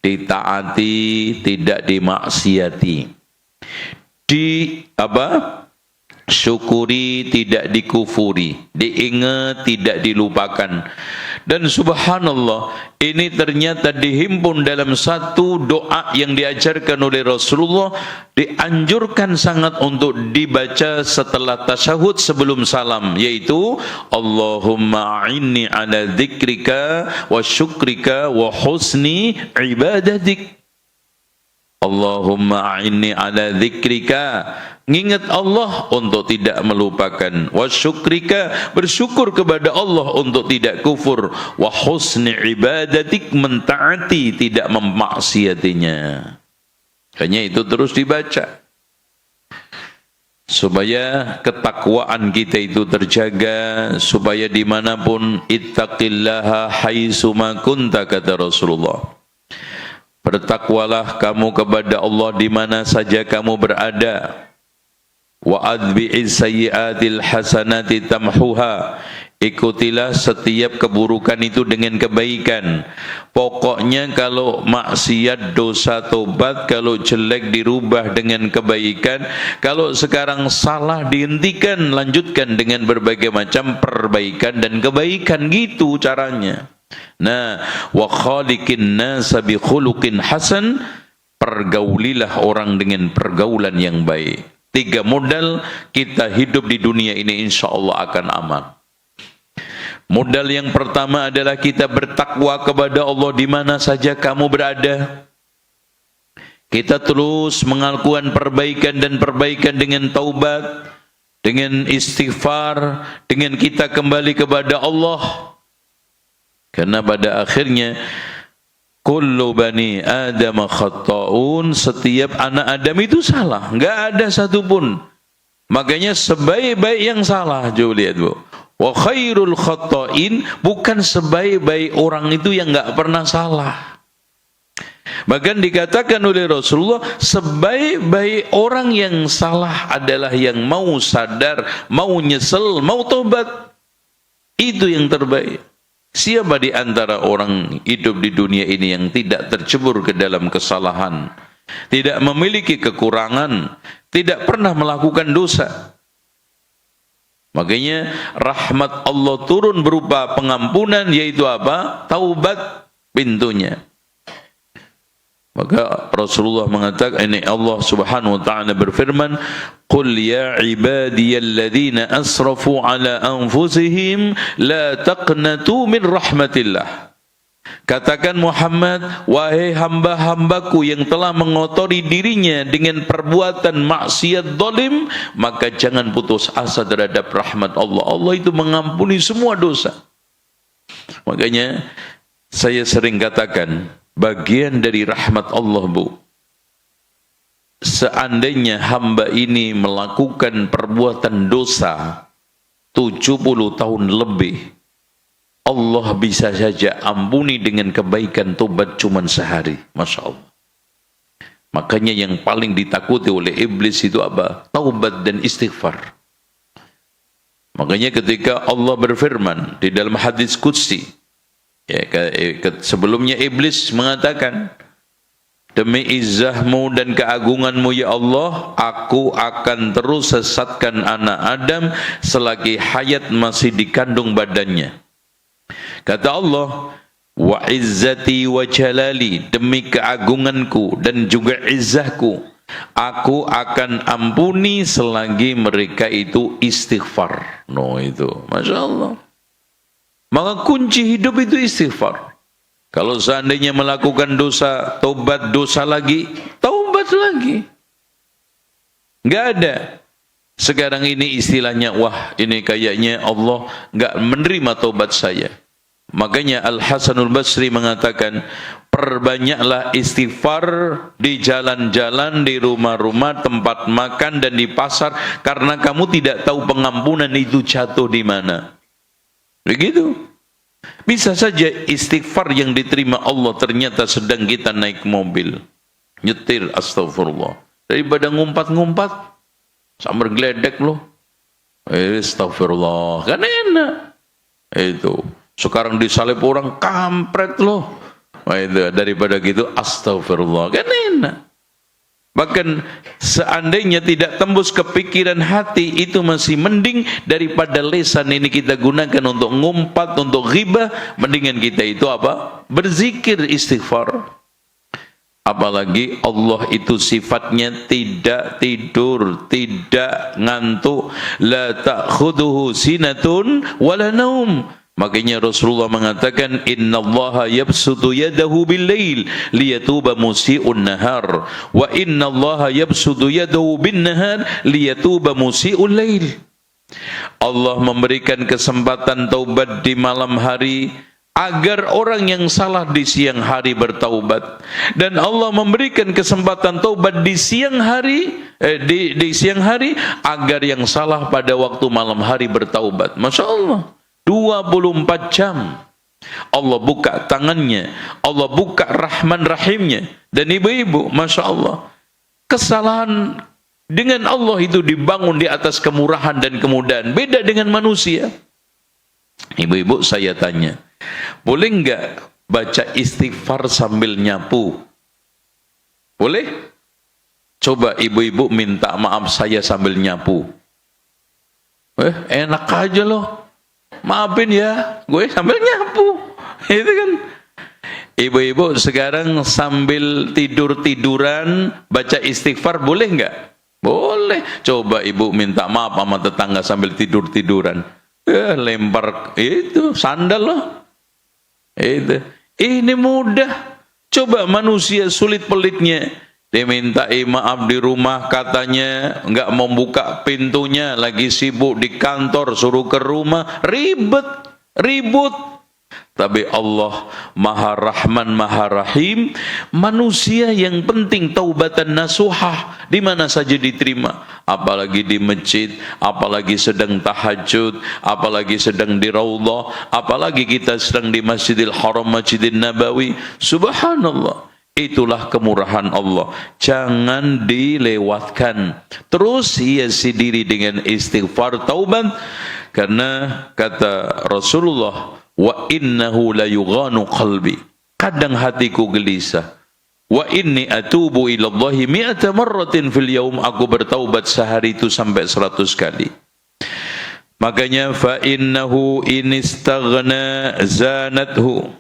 Ditaati, tidak dimaksiati. Syukuri, tidak dikufuri. Diingat, tidak dilupakan. Dan subhanallah, ini ternyata dihimpun dalam satu doa yang diajarkan oleh Rasulullah, dianjurkan sangat untuk dibaca setelah tasyahud sebelum salam, yaitu Allahumma a'inni ala dzikrika wa syukrika wa husni ibadatik. Allahumma a'inni ala dzikrika, ngingat Allah untuk tidak melupakan, wasyukrika, bersyukur kepada Allah untuk tidak kufur, wa husni ibadatik, mentaati, tidak memaksiatinya. Hanya itu terus dibaca supaya ketakwaan kita itu terjaga, supaya dimanapun, ittaqillaha haitsuma kunta, kata Rasulullah. Bertakwalah kamu kepada Allah di mana saja kamu berada. Wa adbi'is sayyi'atil hasanati tamhuha, ikutilah setiap keburukan itu dengan kebaikan. Pokoknya kalau maksiat, dosa, tobat, kalau jelek dirubah dengan kebaikan, kalau sekarang salah dihentikan, lanjutkan dengan berbagai macam perbaikan dan kebaikan, gitu caranya. Nah, wa khaliqin nasa bi khuluqin hasan, pergaulilah orang dengan pergaulan yang baik. 3 modal kita hidup di dunia ini insya Allah akan aman. Modal yang pertama adalah kita bertakwa kepada Allah di mana saja kamu berada. Kita terus melakukan perbaikan dan perbaikan dengan taubat, dengan istighfar, dengan kita kembali kepada Allah. Karena pada akhirnya kullu bani Adam khata'un, setiap anak Adam itu salah, enggak ada satupun. Makanya sebaik-baik yang salah, coba lihat Bu. Wa khairul khata'in, bukan sebaik-baik orang itu yang enggak pernah salah. Bahkan dikatakan oleh Rasulullah, sebaik-baik orang yang salah adalah yang mau sadar, mau nyesel, mau tobat. Itu yang terbaik. Siapa di antara orang hidup di dunia ini yang tidak tercebur ke dalam kesalahan, tidak memiliki kekurangan, tidak pernah melakukan dosa? Makanya rahmat Allah turun berupa pengampunan, yaitu apa? Taubat pintunya. Maka Rasulullah mengatakan, ini Allah Subhanahu wa taala berfirman, "Qul ya ibadiyalladzina asrafu ala anfusihim la taqnatu min rahmatillah." Katakan Muhammad, wahai hamba-hambaku yang telah mengotori dirinya dengan perbuatan maksiat zalim, maka jangan putus asa terhadap rahmat Allah. Allah itu mengampuni semua dosa. Makanya saya sering katakan, bagian dari rahmat Allah, Bu, seandainya hamba ini melakukan perbuatan dosa 70 tahun lebih, Allah bisa saja ampuni dengan kebaikan tobat cuman sehari. Masya Allah. Makanya yang paling ditakuti oleh iblis itu apa? Taubat dan istighfar. Makanya ketika Allah berfirman di dalam hadis qudsi, ya, sebelumnya iblis mengatakan, demi izzahmu dan keagunganmu ya Allah, aku akan terus sesatkan anak Adam selagi hayat masih dikandung badannya. Kata Allah, wa izzati wa jalali, demi keagunganku dan juga izzahku, aku akan ampuni selagi mereka itu istighfar. No, itu Masya Allah. Maka kunci hidup itu istighfar. Kalau seandainya melakukan dosa, tobat, dosa lagi, taubat lagi. Enggak ada. Sekarang ini istilahnya, wah ini kayaknya Allah enggak menerima taubat saya. Makanya Al-Hasanul Basri mengatakan, perbanyaklah istighfar di jalan-jalan, di rumah-rumah, tempat makan dan di pasar, karena kamu tidak tahu pengampunan itu jatuh di mana. Begitu. Bisa saja istighfar yang diterima Allah ternyata sedang kita naik mobil, nyetir, astagfirullah, daripada ngumpat-ngumpat sambil geledek loh, astagfirullah, kan enak. Itu sekarang disalib orang, kampret loh, itu daripada gitu, astagfirullah, kan enak. Bahkan seandainya tidak tembus ke pikiran hati, itu masih mending daripada lesan ini kita gunakan untuk ngumpat, untuk ghibah. Mendingan kita itu apa? Berzikir, istighfar. Apalagi Allah itu sifatnya tidak tidur, tidak ngantuk. La ta'khuduhu sinatun wala naum. Makanya Rasulullah mengatakan, innallaha yabsutu yadahu bil-lail liyatuba musii'un nahar wa innallaha yabsutu yadahu bin-nahar liyatuba musii'ul lail. Allah memberikan kesempatan taubat di malam hari agar orang yang salah di siang hari bertaubat, dan Allah memberikan kesempatan taubat di siang hari di siang hari agar yang salah pada waktu malam hari bertaubat. Masya Allah, 24 jam Allah buka tangannya, Allah buka Rahman Rahimnya. Dan ibu-ibu, Masya Allah, kesalahan dengan Allah itu dibangun di atas kemurahan dan kemudahan. Beda dengan manusia. Ibu-ibu, saya tanya, boleh enggak baca istighfar sambil nyapu? Boleh? Coba ibu-ibu minta maaf saya sambil nyapu. Enak aja loh. Maafin ya, gue sambil nyapu. Itu kan. Ibu-ibu sekarang sambil tidur-tiduran baca istighfar boleh enggak? Boleh. Coba ibu minta maaf sama tetangga sambil tidur-tiduran. Lempar itu sandal loh. Itu. Ini mudah. Coba manusia sulit pelitnya. Dia minta maaf di rumah, katanya nggak mau buka pintunya, lagi sibuk di kantor, suruh ke rumah, ribut. Tapi Allah Maha Rahman Maha Rahim. Manusia yang penting taubatan nasuhah, di mana saja diterima, apalagi di masjid, apalagi sedang tahajud, apalagi sedang di raudhah, apalagi kita sedang di Masjidil Haram, Masjidil Nabawi. Subhanallah, itulah kemurahan Allah, jangan dilewatkan. Terus hiasi diri dengan istighfar taubat, karena kata Rasulullah, wa innahu la yughanu qalbi, kadang hatiku gelisah. Wa inni atubu ilallahi mi'ata marratin fil yaum, aku bertaubat sehari itu sampai 100 kali. Makanya fa innahu inistaghna zanathu,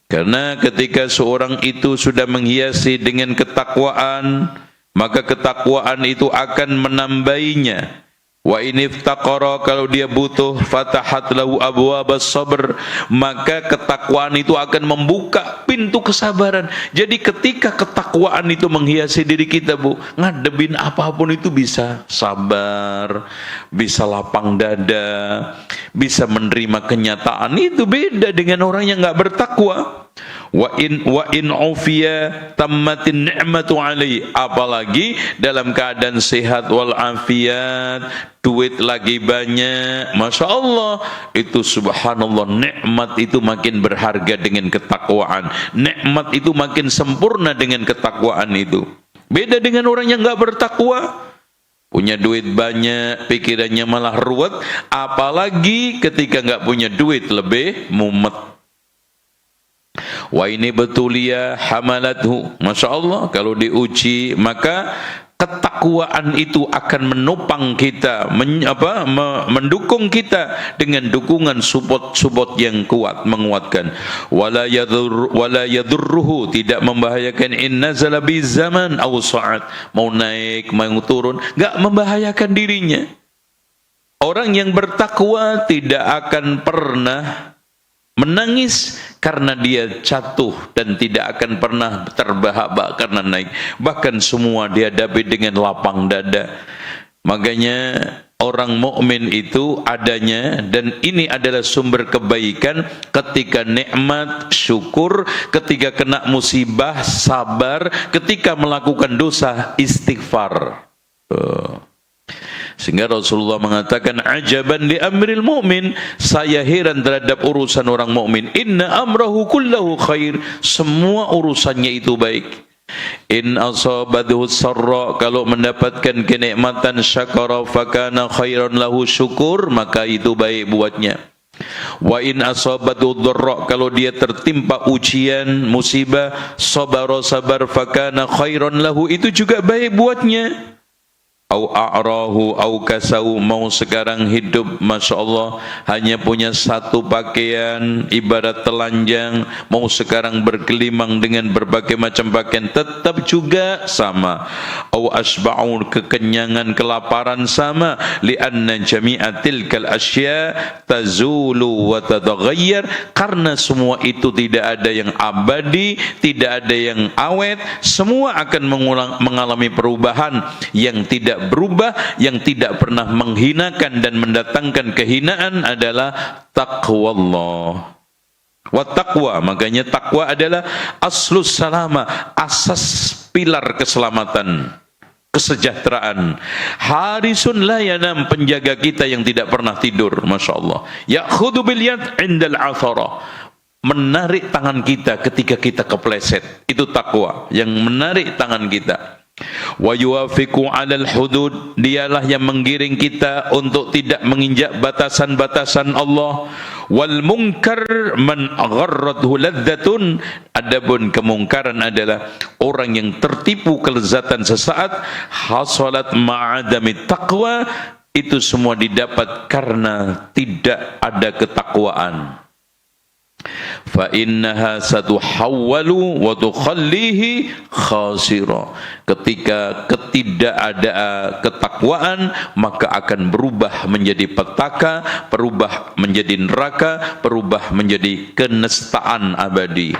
karena ketika seorang itu sudah menghiasi dengan ketakwaan, maka ketakwaan itu akan menambahinya. Wa in iftaqara, kalau dia butuh, fatahat lahu abwabas sabr, maka ketakwaan itu akan membuka pintu kesabaran. Jadi ketika ketakwaan itu menghiasi diri kita, Bu, ngadepin apapun itu bisa sabar, bisa lapang dada, bisa menerima kenyataan. Itu beda dengan orang yang enggak bertakwa. Wa in ufiya tammatin ni'matu alaihi, apalagi dalam keadaan sehat wal afiat, duit lagi banyak, Masya Allah, itu subhanallah, nikmat itu makin berharga dengan ketakwaan, nikmat itu makin sempurna dengan ketakwaan itu. Beda dengan orang yang enggak bertakwa, punya duit banyak, pikirannya malah ruwet, apalagi ketika enggak punya duit lebih mumet. Wa ini betulia hamalathu, Masya Allah, kalau diuji maka ketakwaan itu akan menopang kita, mendukung kita dengan dukungan support yang kuat, menguatkan. Wala yadurruhu, tidak membahayakan, in nazala bi zaman aw sa'at, mau naik mau turun, enggak membahayakan dirinya. Orang yang bertakwa tidak akan pernah menangis karena dia jatuh, dan tidak akan pernah terbahak-bahak karena naik. Bahkan semua dihadapi dengan lapang dada. Makanya orang mukmin itu adanya, dan ini adalah sumber kebaikan, ketika nikmat syukur, ketika kena musibah sabar, ketika melakukan dosa istighfar. Sehingga Rasulullah mengatakan, ajaban li amril mu'min, saya heran terhadap urusan orang mukmin. Inna amrahu kullahu khair, semua urusannya itu baik. In asabathu sarra, kalau mendapatkan kenikmatan, syakara fakana khairan lahu, syukur, maka itu baik buatnya. Wa in asabathu dharra, kalau dia tertimpa ujian, musibah, sabara sabar fakana khairan lahu, itu juga baik buatnya. au a'rahu au kasau, mau sekarang hidup Masya Allah hanya punya satu pakaian ibarat telanjang, mau sekarang bergelimang dengan berbagai macam pakaian, tetap juga sama. Au asba'u, kekenyangan, kelaparan, sama. Lianna jami'a tilkal asya tazulu wa tataghayyar, karena semua itu tidak ada yang abadi, tidak ada yang awet, semua akan mengalami perubahan. Yang tidak berubah, yang tidak pernah menghinakan dan mendatangkan kehinaan adalah taqwa Allah. Wa taqwa, makanya takwa adalah aslus salama, asas pilar keselamatan, kesejahteraan. Harisun la yanam, penjaga kita yang tidak pernah tidur, Masya Allah. Ya'khudhu bil yad indal athara, menarik tangan kita ketika kita kepleset. Itu takwa, yang menarik tangan kita. Wa yuwafiqu 'alal hudud, dialah yang menggiring kita untuk tidak menginjak batasan-batasan Allah. Wal munkar man agharrathu ladzatun, adapun kemungkaran adalah orang yang tertipu kelezatan sesaat. Hasalat ma'adami taqwa, itu semua didapat karena tidak ada ketakwaan. Fa innaha satuhawwalu wa tukhallihi khasira, ketika ketidakadaan ketakwaan maka akan berubah menjadi petaka, berubah menjadi neraka, berubah menjadi kenestaan abadi.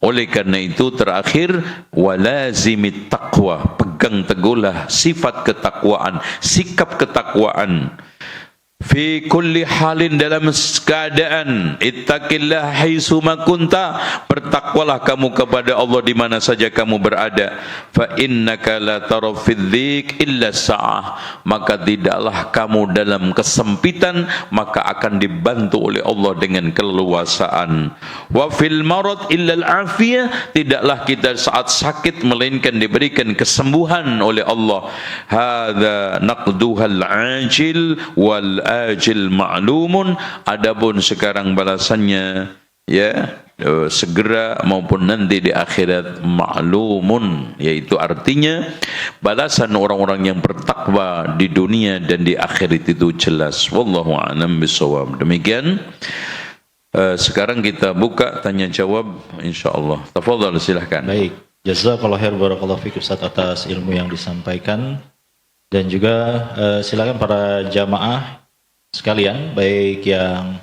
Oleh karena itu terakhir, walazimit taqwa, pegang teguhlah sifat ketakwaan, sikap ketakwaan. Fi kulli halin, dalam keadaan, ittaqillah haitsuma kunta, bertakwalah kamu kepada Allah di mana saja kamu berada. Fa innaka la tara fid dhiq illa sa'ah, maka tidaklah kamu dalam kesempitan, maka akan dibantu oleh Allah dengan keleluasaan. Wa fil marad illa al afiyah, tidaklah kita saat sakit melainkan diberikan kesembuhan oleh Allah. Hadza naqduhal ajil wal ajil ma'lumun, adapun sekarang balasannya ya segera maupun nanti di akhirat ma'lumun, yaitu artinya balasan orang-orang yang bertakwa di dunia dan di akhirat itu jelas. Wallahu a'lam bishawab. Demikian. Sekarang kita buka tanya jawab insyaallah. Tafadhal, silahkan. Baik, jazakallahu khair, barakallahu fikum Ustaz atas ilmu yang disampaikan, dan juga silakan para jamaah sekalian, baik yang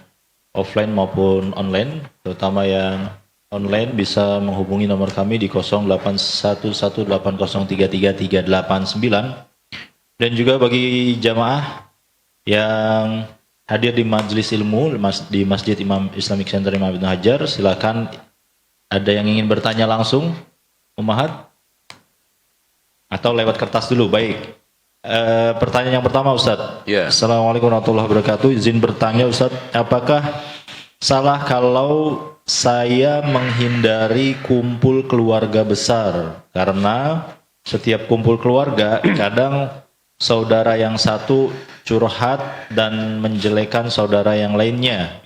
offline maupun online, terutama yang online bisa menghubungi nomor kami di 081180333389, dan juga bagi jamaah yang hadir di majelis ilmu di Masjid Imam Islamic Center Imam Ibnu Hajar, silakan ada yang ingin bertanya langsung, Ummahat, atau lewat kertas dulu. Baik. Pertanyaan yang pertama, Ustaz. Yeah. Assalamualaikum warahmatullahi wabarakatuh. Izin bertanya, Ustaz, apakah salah kalau saya menghindari kumpul keluarga besar? Karena setiap kumpul keluarga kadang saudara yang satu curhat dan menjelekan saudara yang lainnya.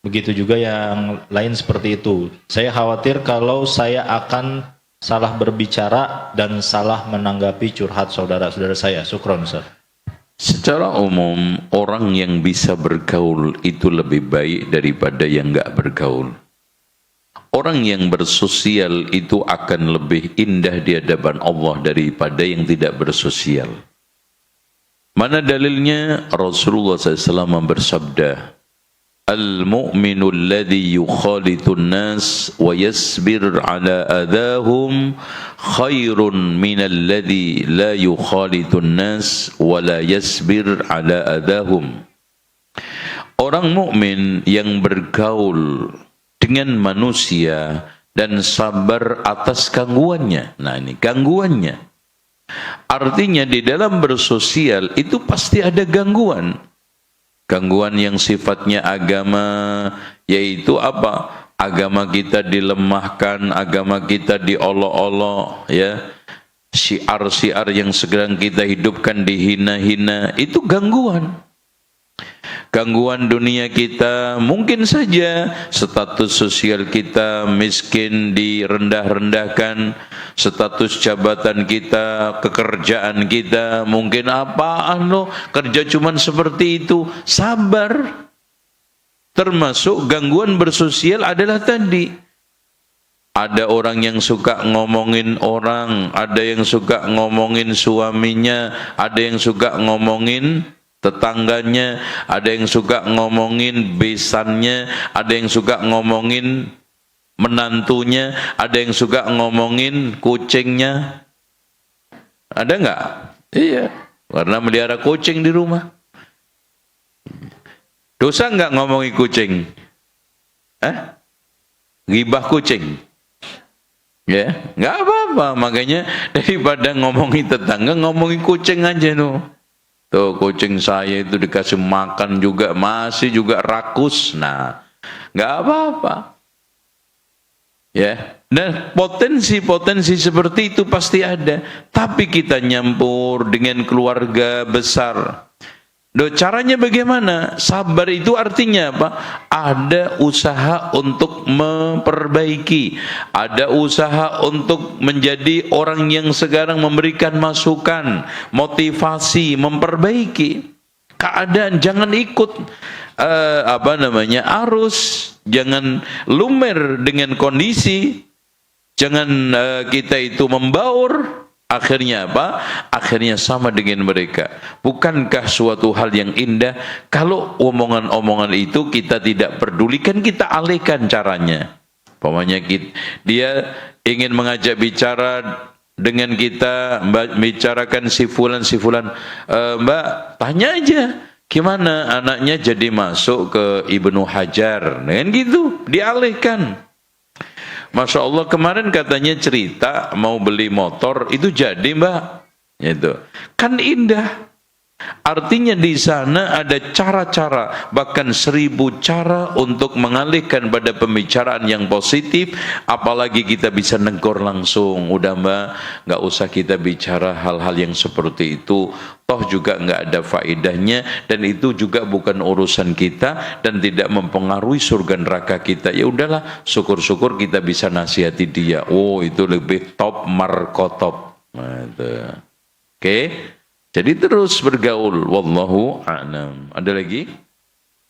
Begitu juga yang lain seperti itu. Saya khawatir kalau saya akan salah berbicara dan salah menanggapi curhat saudara-saudara saya. Syukron, Ustaz. Secara umum, orang yang bisa bergaul itu lebih baik daripada yang enggak bergaul. Orang yang bersosial itu akan lebih indah di hadapan Allah daripada yang tidak bersosial. Mana dalilnya? Rasulullah SAW bersabda, Al-mu'minu alladhi yukhalitun nas wa yasbir ala adahum khairun minal ladhi la yukhalitun nas wa la yasbir ala adahum. Orang mukmin yang bergaul dengan manusia dan sabar atas gangguannya. Nah, ini gangguannya. Artinya di dalam bersosial itu pasti ada gangguan. Gangguan yang sifatnya agama, yaitu apa? Agama kita dilemahkan, agama kita diolok-olok, ya. Syiar-syiar yang sedang kita hidupkan dihina-hina, itu gangguan. Gangguan dunia kita, mungkin saja status sosial kita miskin, direndah-rendahkan, status jabatan kita, pekerjaan kita, mungkin apaan loh, kerja cuman seperti itu. Sabar. Termasuk gangguan bersosial adalah tadi. Ada orang yang suka ngomongin orang, ada yang suka ngomongin suaminya, ada yang suka ngomongin tetangganya, ada yang suka ngomongin besannya, ada yang suka ngomongin menantunya, ada yang suka ngomongin kucingnya. Ada nggak? Iya, karena melihara kucing di rumah. Dosa nggak ngomongin kucing? Ghibah kucing? Ya, nggak apa-apa. Makanya daripada ngomongin tetangga, ngomongin kucing aja tuh. Tuh kucing saya itu dikasih makan juga masih juga rakus. Nah, nggak apa-apa. Ya, dan potensi-potensi seperti itu pasti ada. Tapi kita nyampur dengan keluarga besar. Caranya bagaimana? Sabar itu artinya apa? Ada usaha untuk memperbaiki, ada usaha untuk menjadi orang yang sekarang memberikan masukan, motivasi, memperbaiki keadaan. Jangan ikut arus, jangan lumer dengan kondisi, jangan kita itu membaur. Akhirnya apa? Akhirnya sama dengan mereka. Bukankah suatu hal yang indah kalau omongan-omongan itu kita tidak pedulikan, kita alihkan caranya. Umpamanya dia ingin mengajak bicara dengan kita, bicarakan si fulan, Mbak, tanya aja gimana anaknya jadi masuk ke Ibnu Hajar, dengan gitu dialihkan. Masya Allah, kemarin katanya cerita mau beli motor, itu jadi Mbak, itu kan indah. Artinya di sana ada cara-cara, bahkan 1000 cara untuk mengalihkan pada pembicaraan yang positif. Apalagi kita bisa negor langsung, udah Mbak, nggak usah kita bicara hal-hal yang seperti itu, toh juga nggak ada faedahnya, dan itu juga bukan urusan kita dan tidak mempengaruhi surga neraka kita. Ya udahlah, syukur-syukur kita bisa nasihati dia. Oh, itu lebih top markotop. Nah, itu. Oke. Jadi terus bergaul, wallahu a'lam. Ada lagi?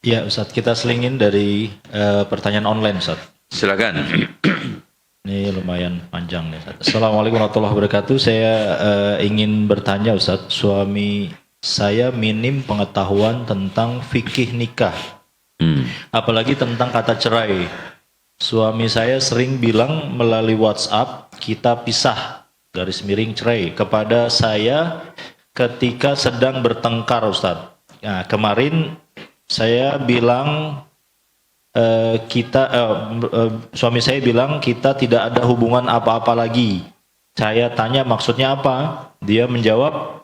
Ya Ustaz, kita selingin dari pertanyaan online Ustaz. Silakan. Ini lumayan panjang nih Ustaz. Assalamualaikum warahmatullahi wabarakatuh. Saya ingin bertanya Ustaz, suami saya minim pengetahuan tentang fikih nikah. Apalagi tentang kata cerai. Suami saya sering bilang melalui WhatsApp, kita pisah, _ cerai, kepada saya ketika sedang bertengkar Ustaz. Nah, kemarin saya bilang suami saya bilang kita tidak ada hubungan apa-apa lagi. Saya tanya maksudnya apa? Dia menjawab,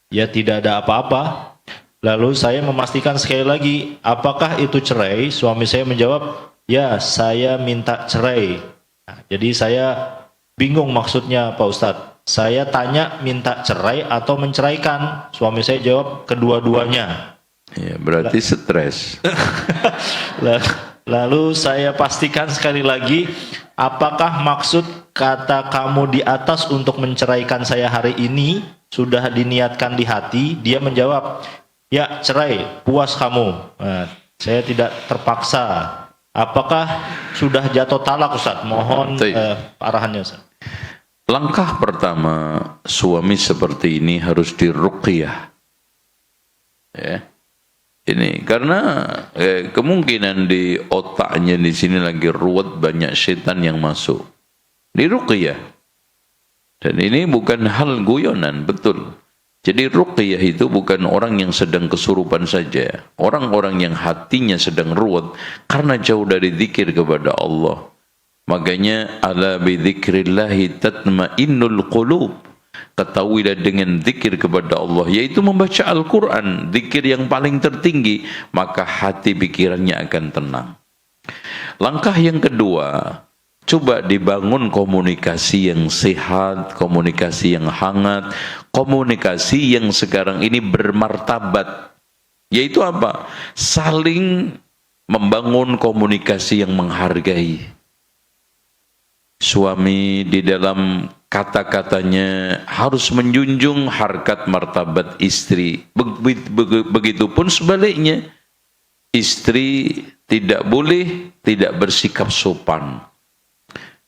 ya tidak ada apa-apa. Lalu saya memastikan sekali lagi, apakah itu cerai? Suami saya menjawab, ya saya minta cerai. Nah, jadi saya bingung maksudnya Pak Ustadz. Saya tanya minta cerai atau menceraikan. Suami saya jawab kedua-duanya. Ya, berarti stres. Lalu saya pastikan sekali lagi, apakah maksud kata kamu di atas untuk menceraikan saya hari ini sudah diniatkan di hati? Dia menjawab, ya cerai, puas kamu. Nah, saya tidak terpaksa. Apakah sudah jatuh talak Ustaz? Mohon arahannya Ustaz. Langkah pertama, suami seperti ini harus diruqyah. Ya. Ini karena kemungkinan di otaknya di sini lagi ruwet, banyak setan yang masuk. Diruqyah. Dan ini bukan hal guyonan, betul. Jadi ruqyah itu bukan orang yang sedang kesurupan saja. Orang-orang yang hatinya sedang ruwet karena jauh dari zikir kepada Allah. Makanya ala bidzikrillahi tatmainnul qulub. Ketahuilah dengan zikir kepada Allah, yaitu membaca Al-Quran, zikir yang paling tertinggi, maka hati pikirannya akan tenang. Langkah yang kedua, coba dibangun komunikasi yang sehat, komunikasi yang hangat, komunikasi yang sekarang ini bermartabat. Yaitu apa? Saling membangun komunikasi yang menghargai. Suami di dalam kata-katanya harus menjunjung harkat martabat istri. Begitupun sebaliknya. Istri tidak boleh tidak bersikap sopan.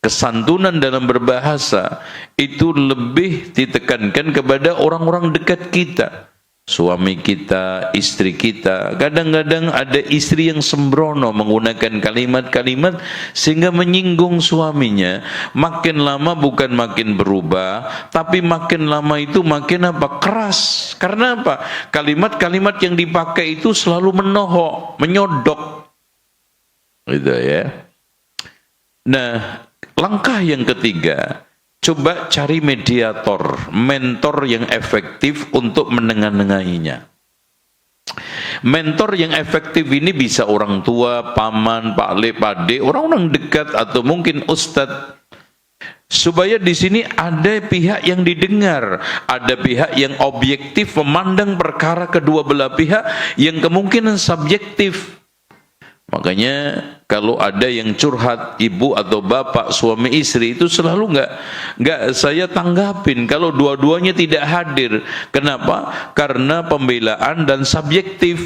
Kesantunan dalam berbahasa itu lebih ditekankan kepada orang-orang dekat kita. Suami kita, istri kita. Kadang-kadang ada istri yang sembrono menggunakan kalimat-kalimat sehingga menyinggung suaminya. Makin lama bukan makin berubah, tapi makin lama itu makin apa? Keras. Karena apa? Kalimat-kalimat yang dipakai itu selalu menohok, menyodok. Gitu ya. Nah, langkah yang ketiga, coba cari mediator, mentor yang efektif untuk menengah-nengahinya. Mentor yang efektif ini bisa orang tua, paman, pak le, pade, orang-orang dekat atau mungkin ustadz. Supaya di sini ada pihak yang didengar, ada pihak yang objektif memandang perkara kedua belah pihak yang kemungkinan subjektif. Makanya kalau ada yang curhat ibu atau bapak suami istri itu selalu nggak saya tanggapin kalau dua-duanya tidak hadir. Kenapa? Karena pembelaan dan subjektif.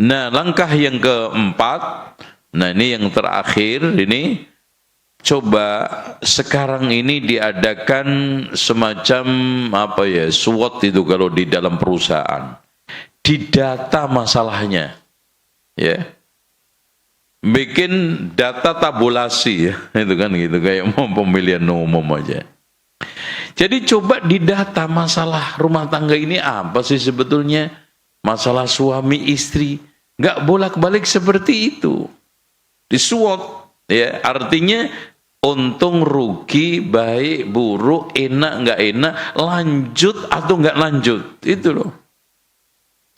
Nah, langkah yang keempat, nah ini yang terakhir ini, coba sekarang ini diadakan semacam apa ya, SWOT itu kalau di dalam perusahaan. Didata masalahnya. Ya, bikin data tabulasi ya, itu kan gitu kayak mau pemilihan umum aja. Jadi coba didata masalah rumah tangga ini apa sih sebetulnya, masalah suami istri, nggak bolak-balik seperti itu. Di SWOT ya, artinya untung rugi, baik buruk, enak nggak enak, lanjut atau nggak lanjut, itu loh.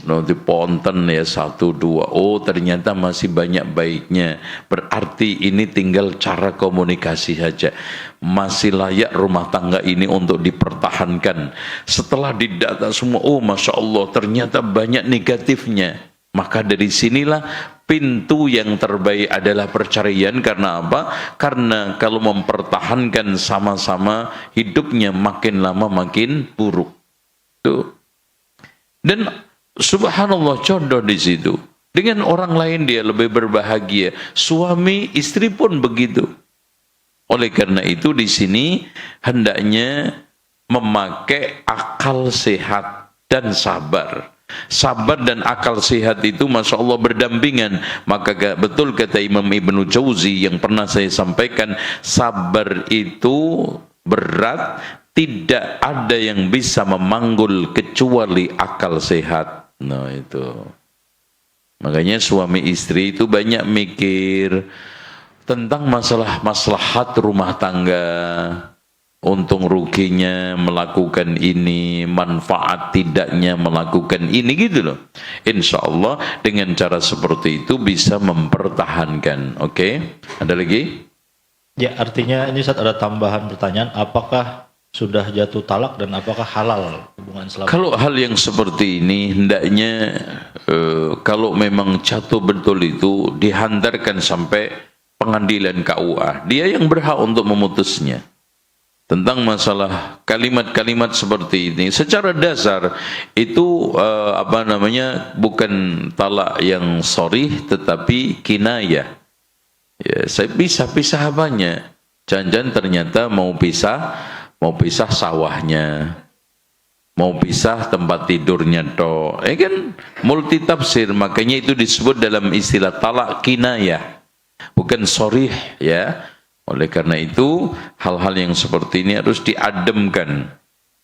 Nanti ponten ya 1, 2, oh ternyata masih banyak baiknya. Berarti ini tinggal cara komunikasi saja. Masih layak rumah tangga ini untuk dipertahankan. Setelah didata semua, oh Masya Allah ternyata banyak negatifnya. Maka dari sinilah pintu yang terbaik adalah perceraian. Karena apa? Karena kalau mempertahankan sama-sama hidupnya makin lama makin buruk. Tuh. Dan subhanallah contoh di situ. Dengan orang lain dia lebih berbahagia. Suami istri pun begitu. Oleh karena itu di sini hendaknya memakai akal sehat dan sabar. Sabar dan akal sehat itu Masya Allah berdampingan. Maka betul kata Imam Ibnu Jauzi yang pernah saya sampaikan, sabar itu berat, tidak ada yang bisa memanggul kecuali akal sehat. Nah itu. Makanya suami istri itu banyak mikir tentang masalah maslahat rumah tangga. Untung ruginya melakukan ini, manfaat tidaknya melakukan ini, gitu loh. Insya Allah dengan cara seperti itu bisa mempertahankan. Oke? Ada lagi? Ya, artinya ini saat ada tambahan pertanyaan, apakah sudah jatuh talak dan apakah halal hubungan selama? Kalau hal yang seperti ini hendaknya kalau memang jatuh betul itu dihantarkan sampai pengadilan KUA. Dia yang berhak untuk memutusnya. Tentang masalah kalimat-kalimat seperti ini secara dasar itu bukan talak yang sharih tetapi kinayah. Ya, saya pisah banyak. Jangan-jangan ternyata mau pisah sawahnya, mau pisah tempat tidurnya toh. Kan multi tafsir, makanya itu disebut dalam istilah talak kinayah, bukan sharih ya. Oleh karena itu hal-hal yang seperti ini harus diademkan.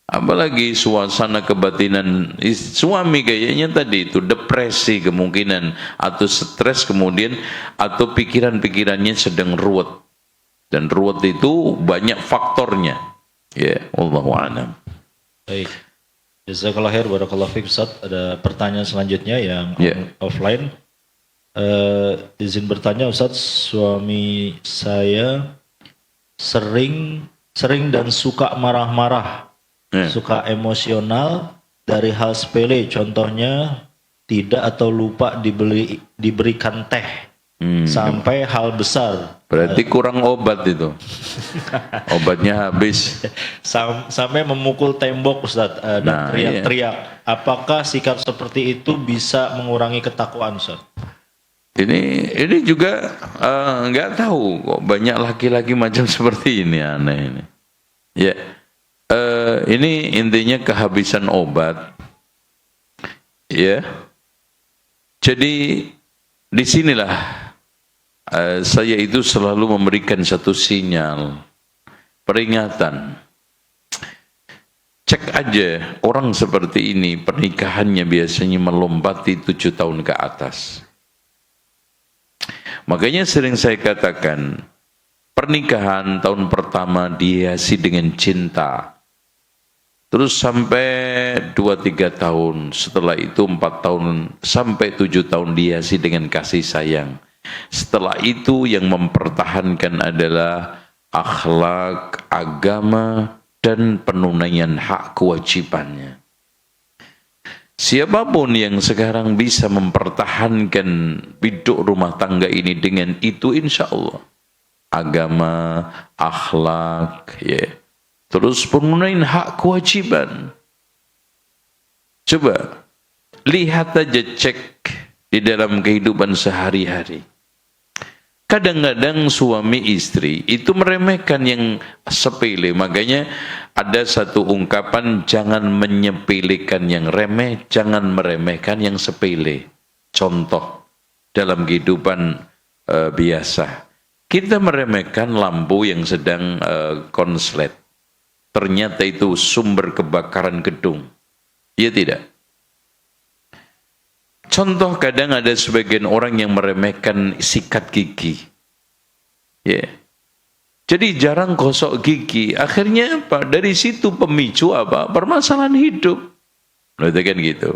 Apalagi suasana kebatinan suami kayaknya tadi itu depresi kemungkinan atau stres kemudian atau pikiran-pikirannya sedang ruwet. Dan ruwet itu banyak faktornya. Ya, wallahu a'lam. Baik. Jazakallah khair, barakallahu fiik Ustaz. Ada pertanyaan selanjutnya yang offline. Izin bertanya Ustaz, suami saya sering dan suka marah-marah, suka emosional dari hal sepele. Contohnya tidak atau lupa diberikan teh sampai hal besar. Berarti kurang obat itu. Obatnya habis. Sampai memukul tembok Ustaz dan Nah, teriak-teriak. Apakah sikap seperti itu bisa mengurangi ketakwaan Ustaz? Ini juga nggak tahu kok banyak laki-laki macam seperti ini, aneh ini. Ya, ini intinya kehabisan obat. Ya, jadi disinilah saya itu selalu memberikan satu sinyal, peringatan. Cek aja orang seperti ini pernikahannya biasanya melompati 7 tahun ke atas. Makanya sering saya katakan, pernikahan tahun pertama dihiasi dengan cinta. Terus sampai 2-3 tahun, setelah itu 4 tahun sampai 7 tahun dihiasi dengan kasih sayang. Setelah itu yang mempertahankan adalah akhlak, agama, dan penunaian hak kewajibannya. Siapapun yang sekarang bisa mempertahankan hidup rumah tangga ini dengan itu, insya Allah agama, akhlak, ya, terus penunaian hak kewajiban. Coba lihat aja, cek di dalam kehidupan sehari-hari. Kadang-kadang suami istri itu meremehkan yang sepele. Makanya ada satu ungkapan, jangan menyepelekan yang remeh, jangan meremehkan yang sepele. Contoh dalam kehidupan biasa, kita meremehkan lampu yang sedang konslet. Ternyata itu sumber kebakaran gedung. Iya tidak? Contoh, kadang ada sebagian orang yang meremehkan sikat gigi. Ya. Jadi jarang gosok gigi. Akhirnya apa? Dari situ pemicu apa? Permasalahan hidup. Berarti kan gitu.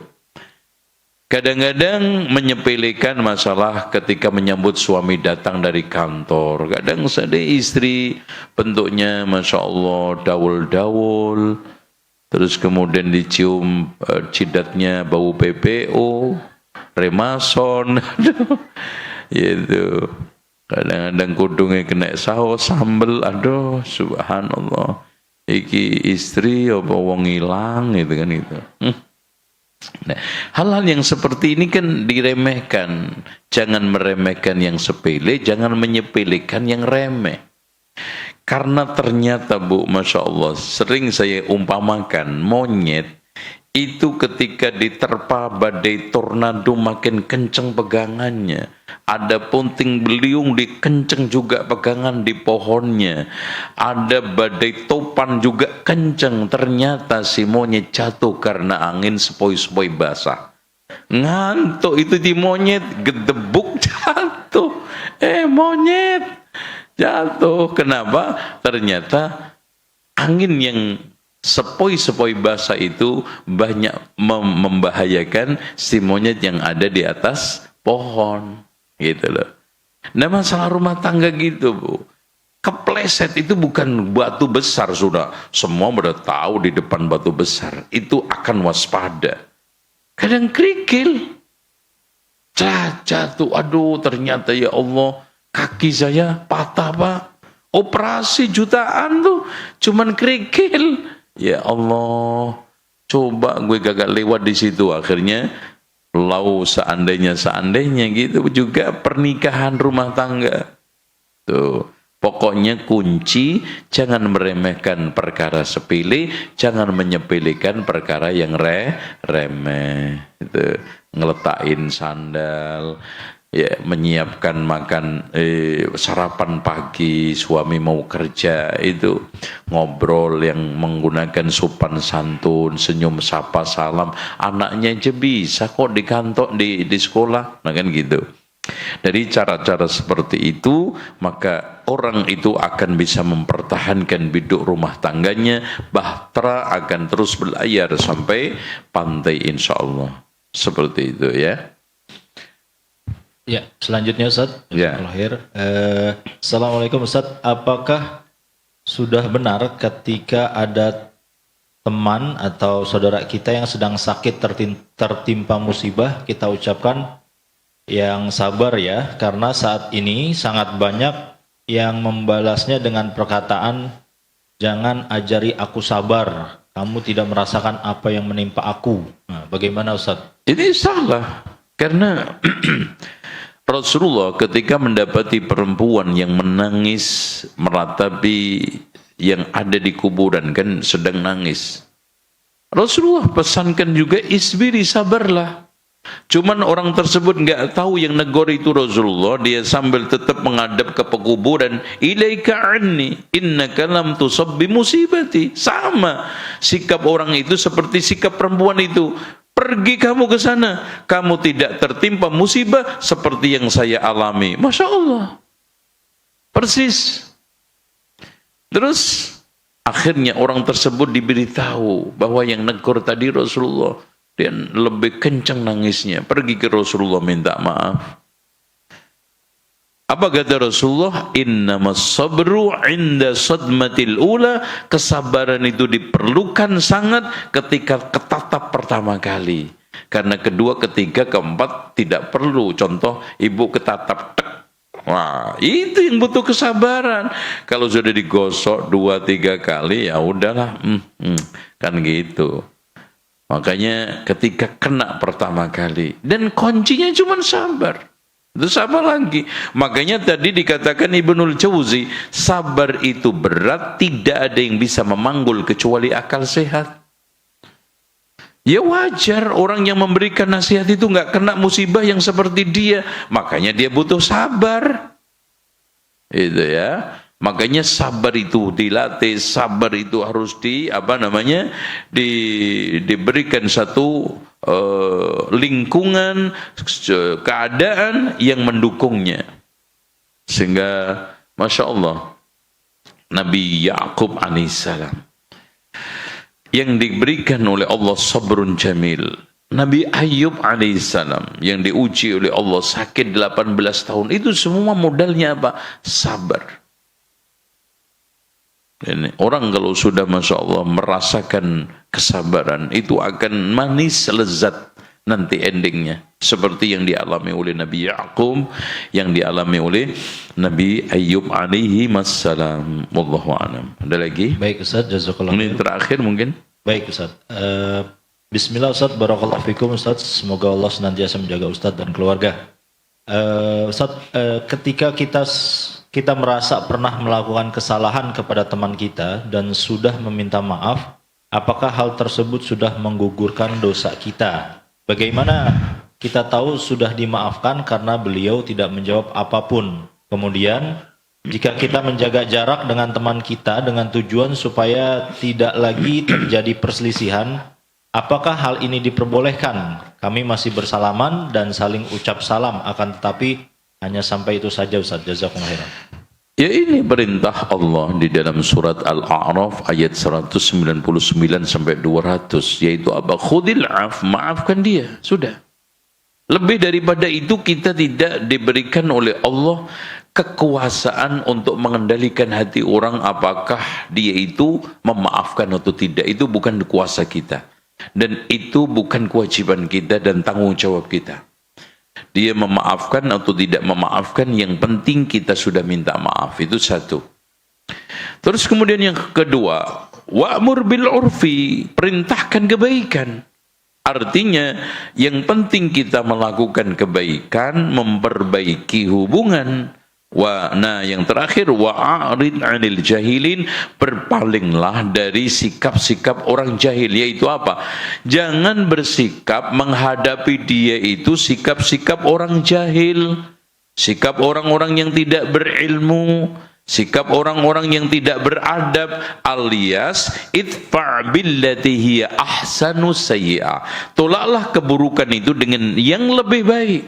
Kadang-kadang menyepelekan masalah ketika menyambut suami datang dari kantor. Kadang ada istri bentuknya Masya Allah daul-daul. Terus kemudian dicium jidatnya bau PPO. Remason, aduh, gitu. Kadang-kadang kudungnya kena saus sambel, aduh, subhanallah. Iki istri apa wong ilang, gitu kan gitu. Nah, hal-hal yang seperti ini kan diremehkan. Jangan meremehkan yang sepele, jangan menyepelekan yang remeh. Karena ternyata Bu, Masya Allah, sering saya umpamakan monyet itu ketika diterpa badai tornado makin kenceng pegangannya. Ada punting beliung dikenceng juga pegangan di pohonnya. Ada badai topan juga kenceng. Ternyata si monyet jatuh karena angin sepoi-sepoi basah. Ngantuk itu di monyet, gedebuk jatuh. Monyet jatuh. Kenapa? Ternyata angin yang sepoi-sepoi basah itu banyak membahayakan si monyet yang ada di atas pohon, gitu loh. Nah, masalah rumah tangga gitu, Bu. Kepleset itu bukan batu besar, sudah semua udah tahu di depan batu besar itu akan waspada. Kadang kerikil, jatuh, aduh, ternyata ya Allah kaki saya patah, Pak. Operasi jutaan tuh, cuman kerikil. Ya Allah, coba gue gagal lewat di situ. Akhirnya, lau seandainya gitu juga pernikahan rumah tangga. Tuh, pokoknya kunci jangan meremehkan perkara sepele, jangan menyepelekan perkara yang remeh. Itu ngeletakin sandal. Ya, menyiapkan makan sarapan pagi, suami mau kerja, itu ngobrol yang menggunakan sopan santun, senyum sapa salam, anaknya aja bisa kok di kantor, di sekolah, nah kan gitu. Dari cara-cara seperti itu, maka orang itu akan bisa mempertahankan hidup rumah tangganya, bahtera akan terus berlayar sampai pantai insya Allah. Seperti itu ya. Ya, selanjutnya Ustaz. Ya. Assalamualaikum Ustaz, apakah sudah benar ketika ada teman atau saudara kita yang sedang sakit tertimpa musibah, kita ucapkan yang sabar ya, karena saat ini sangat banyak yang membalasnya dengan perkataan, jangan ajari aku sabar, kamu tidak merasakan apa yang menimpa aku. Nah, bagaimana Ustaz? Ini salah, karena Rasulullah ketika mendapati perempuan yang menangis meratapi yang ada di kuburan, kan sedang nangis, Rasulullah pesankan juga, isbiri, sabarlah. Cuman orang tersebut nggak tahu yang negor itu Rasulullah, dia sambil tetap menghadap ke pekuburan, ilaika anni innaka lam tusab bi musibati. Sama sikap orang itu seperti sikap perempuan itu, pergi kamu ke sana, kamu tidak tertimpa musibah seperti yang saya alami. Masya Allah, persis. Terus akhirnya orang tersebut diberitahu bahwa yang negor tadi Rasulullah, dan lebih kencang nangisnya, pergi ke Rasulullah minta maaf. Apa kata Rasulullah? Innamas sabru inda sadmatil ula. Kesabaran itu diperlukan sangat ketika ketatap pertama kali. Karena kedua, ketiga, keempat tidak perlu. Contoh, ibu ketatap, tek. Wah, itu yang butuh kesabaran. Kalau sudah digosok 2-3 kali, ya udahlah, kan gitu. Makanya ketika kena pertama kali, dan kuncinya cuma sabar. Terus apa lagi? Makanya tadi dikatakan Ibnul Jauzi, sabar itu berat, tidak ada yang bisa memanggul kecuali akal sehat. Ya wajar orang yang memberikan nasihat itu nggak kena musibah yang seperti dia, makanya dia butuh sabar. Itu ya. Makanya sabar itu dilatih, sabar itu harus diberikan satu lingkungan, keadaan yang mendukungnya. Sehingga Masya Allah, Nabi Ya'qub alaihissalam yang diberikan oleh Allah sabrun jamil. Nabi Ayub alaihissalam yang diuji oleh Allah sakit 18 tahun. Itu semua modalnya apa? Sabar. Ini, orang kalau sudah Masya Allah merasakan kesabaran, itu akan manis lezat nanti endingnya. Seperti yang dialami oleh Nabi Ya'qub, yang dialami oleh Nabi Ayub alaihi wassalam. Wallahu a'lam. Ada lagi? Baik Ustaz, jazakallah. Ini terakhir mungkin. Baik Ustaz. Bismillah Ustaz, barakallahu fikum Ustaz. Semoga Allah senantiasa menjaga Ustaz dan keluarga. Ustaz, ketika kita merasa pernah melakukan kesalahan kepada teman kita dan sudah meminta maaf, apakah hal tersebut sudah menggugurkan dosa kita? Bagaimana kita tahu sudah dimaafkan karena beliau tidak menjawab apapun? Kemudian, jika kita menjaga jarak dengan teman kita dengan tujuan supaya tidak lagi terjadi perselisihan, apakah hal ini diperbolehkan? Kami masih bersalaman dan saling ucap salam, akan tetapi hanya sampai itu saja Ustaz. Jazakumullah khairan. Ya, ini perintah Allah di dalam surat Al-A'raf ayat 199 sampai 200, yaitu apa? Khudil af, maafkan dia, sudah. Lebih daripada itu kita tidak diberikan oleh Allah kekuasaan untuk mengendalikan hati orang apakah dia itu memaafkan atau tidak. Itu bukan kuasa kita, dan itu bukan kewajiban kita dan tanggung jawab kita. Dia memaafkan atau tidak memaafkan, yang penting kita sudah minta maaf. Itu satu. Terus kemudian yang kedua, wa'mur bil urfi, perintahkan kebaikan. Artinya yang penting kita melakukan kebaikan, memperbaiki hubungan. Nah yang terakhir, wa'arid 'anil jahilin, berpalinglah dari sikap-sikap orang jahil. Yaitu apa? Jangan bersikap menghadapi dia itu sikap-sikap orang jahil, sikap orang-orang yang tidak berilmu, sikap orang-orang yang tidak beradab, alias idfa' billati hiya ahsanu sayyi'ah. Tolaklah keburukan itu dengan yang lebih baik,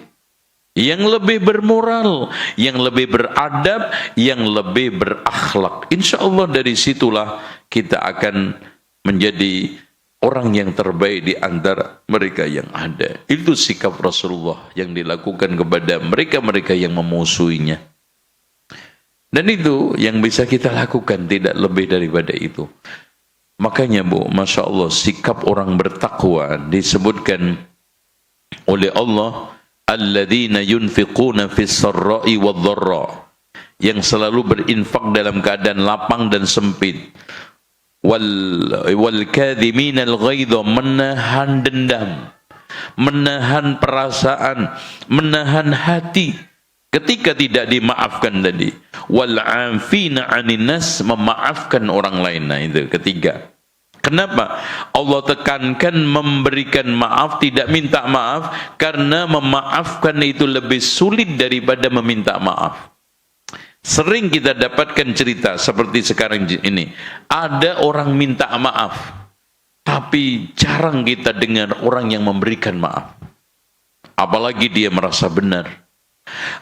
yang lebih bermoral, yang lebih beradab, yang lebih berakhlak. Insya Allah dari situlah kita akan menjadi orang yang terbaik di antara mereka yang ada. Itu sikap Rasulullah yang dilakukan kepada mereka-mereka yang memusuhinya. Dan itu yang bisa kita lakukan, tidak lebih daripada itu. Makanya Bu, Masya Allah, sikap orang bertakwa disebutkan oleh Allah, alladzina yunfiquna fis sarra'i wadh-dharra, yang selalu berinfak dalam keadaan lapang dan sempit, wal kadhiminal ghaidha, menahan dendam, menahan perasaan, menahan hati ketika tidak dimaafkan tadi, wal 'afina 'anil nas, memaafkan orang lain. Nah itu ketiga. Kenapa Allah tekankan memberikan maaf, tidak minta maaf? Karena memaafkan itu lebih sulit daripada meminta maaf. Sering kita dapatkan cerita seperti sekarang ini, ada orang minta maaf, tapi jarang kita dengar orang yang memberikan maaf. Apalagi dia merasa benar,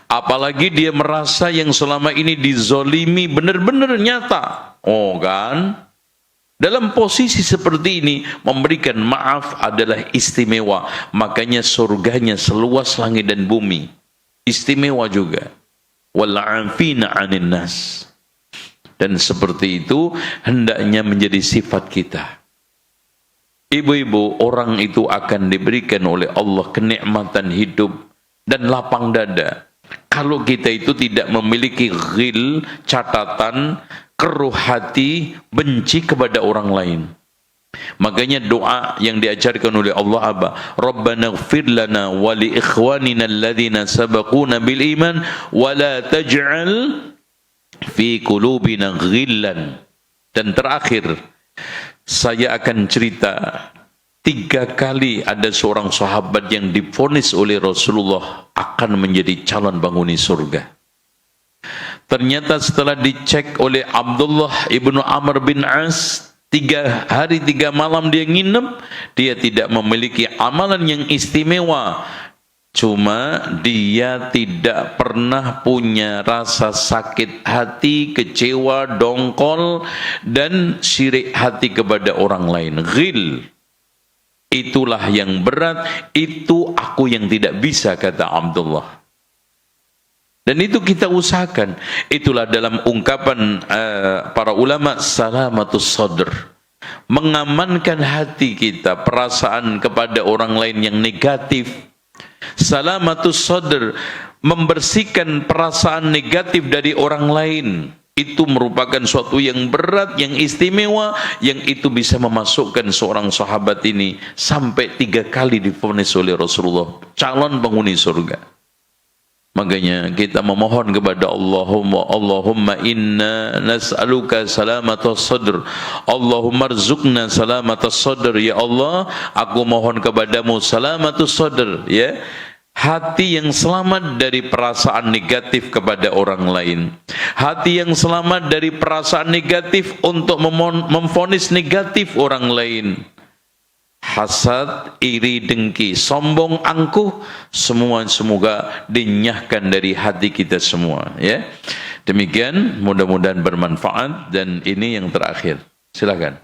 apalagi dia merasa yang selama ini dizolimi benar-benar nyata. Oh kan? Dalam posisi seperti ini, memberikan maaf adalah istimewa. Makanya surganya seluas langit dan bumi. Istimewa juga. Wal'afina 'anil nas. Dan seperti itu hendaknya menjadi sifat kita. Ibu-ibu, orang itu akan diberikan oleh Allah kenikmatan hidup dan lapang dada. Kalau kita itu tidak memiliki ghil, catatan, keruh hati, benci kepada orang lain. Makanya doa yang diajarkan oleh Allah apa? Rabbana ighfir lana wa li ikhwanina alladhina sabaquna bil iman wa la taj'al fi qulubina ghillan. Dan terakhir, saya akan cerita 3 kali ada seorang sahabat yang divonis oleh Rasulullah akan menjadi calon penghuni surga. Ternyata setelah dicek oleh Abdullah ibnu Amr bin As, 3 hari 3 malam dia nginep, dia tidak memiliki amalan yang istimewa. Cuma dia tidak pernah punya rasa sakit hati, kecewa, dongkol, dan syirik hati kepada orang lain. Ghil. Itulah yang berat, itu aku yang tidak bisa, kata Abdullah. Dan itu kita usahakan. Itulah dalam ungkapan para ulama, salamatus sadr, mengamankan hati kita, perasaan kepada orang lain yang negatif. Salamatus sadr, membersihkan perasaan negatif dari orang lain. Itu merupakan suatu yang berat, yang istimewa, yang itu bisa memasukkan seorang sahabat ini sampai 3 kali divonis oleh Rasulullah calon penghuni surga. Makanya kita memohon kepada Allahumma inna nas'aluka salamatas sadr, Allahumma rzuqna salamatas sadr. Ya Allah, aku mohon kepadamu salamatus sadr, ya, hati yang selamat dari perasaan negatif kepada orang lain, hati yang selamat dari perasaan negatif untuk memvonis negatif orang lain. Hasad, iri, dengki, sombong, angkuh, semua semoga dinyahkan dari hati kita semua, ya. Demikian, mudah-mudahan bermanfaat. Dan ini yang terakhir, silakan.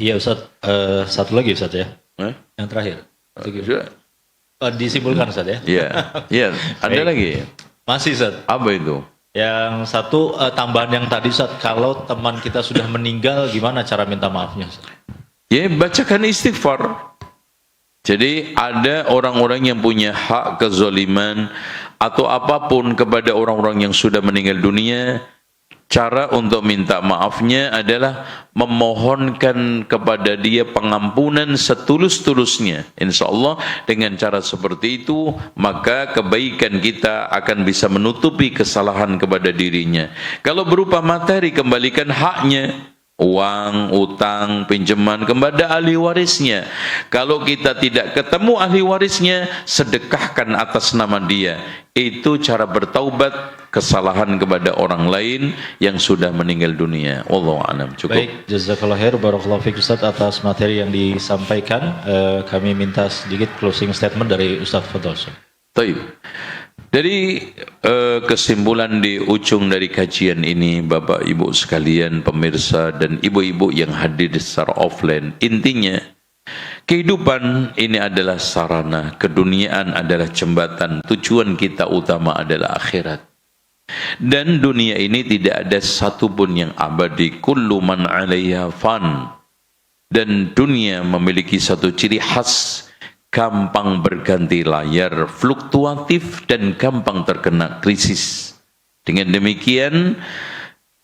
Iya Ustaz, satu lagi Ustaz ya. Yang terakhir. Disimpulkan Ustaz ya. Iya, iya. Ada lagi? Masih Ustaz. Apa itu? Yang satu tambahan yang tadi Ustaz, kalau teman kita sudah meninggal, gimana cara minta maafnya Ustaz? Ya, bacakan istighfar. Jadi ada orang-orang yang punya hak kezaliman atau apapun kepada orang-orang yang sudah meninggal dunia. Cara untuk minta maafnya adalah memohonkan kepada dia pengampunan setulus-tulusnya. Insya Allah dengan cara seperti itu, maka kebaikan kita akan bisa menutupi kesalahan kepada dirinya. Kalau berupa materi, kembalikan haknya. Uang, utang, pinjaman kepada ahli warisnya. Kalau kita tidak ketemu ahli warisnya, sedekahkan atas nama dia. Itu cara bertaubat kesalahan kepada orang lain yang sudah meninggal dunia. Wallahu a'lam. Cukup. Baik, jazakallahu khair, barakallahu fiik Ustaz atas materi yang disampaikan. Kami minta sedikit closing statement dari Ustaz Fadhol. Baik. Dari kesimpulan di ujung dari kajian ini, Bapak Ibu sekalian, pemirsa dan ibu-ibu yang hadir secara offline, intinya kehidupan ini adalah sarana, keduniaan adalah jembatan, tujuan kita utama adalah akhirat. Dan dunia ini tidak ada satupun yang abadi. Kullu man 'alaiha fan. Dan dunia memiliki satu ciri khas, gampang berganti layar, fluktuatif dan gampang terkena krisis. Dengan demikian,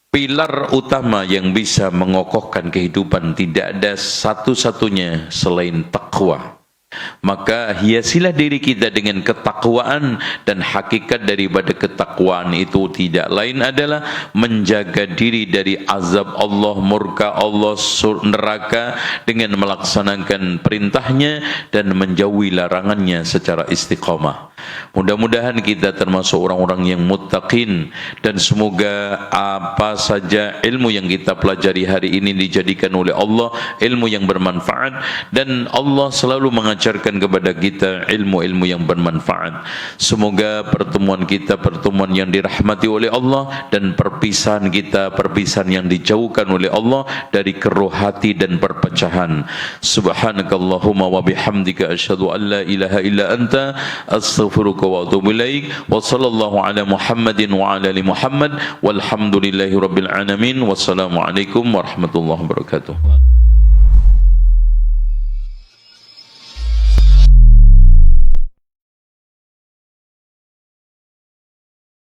pilar utama yang bisa mengokohkan kehidupan tidak ada satu-satunya selain takwa. Maka hiasilah diri kita dengan ketakwaan, dan hakikat daripada ketakwaan itu tidak lain adalah menjaga diri dari azab Allah, murka Allah, neraka dengan melaksanakan perintahnya dan menjauhi larangannya secara istiqamah. Mudah-mudahan kita termasuk orang-orang yang muttaqin, dan semoga apa saja ilmu yang kita pelajari hari ini dijadikan oleh Allah ilmu yang bermanfaat, dan Allah selalu mengajarkan kepada kita ilmu-ilmu yang bermanfaat. Semoga pertemuan kita pertemuan yang dirahmati oleh Allah, dan perpisahan kita perpisahan yang dijauhkan oleh Allah dari keruh hati dan perpecahan. Subhanakallahumma wa bihamdika asyhadu an la ilaha illa anta astaghfiruka wa atubu ilaik. Wa sallallahu ala Muhammadin wa ala ali Muhammad walhamdulillahi rabbil alamin. Wassalamualaikum warahmatullahi wabarakatuh.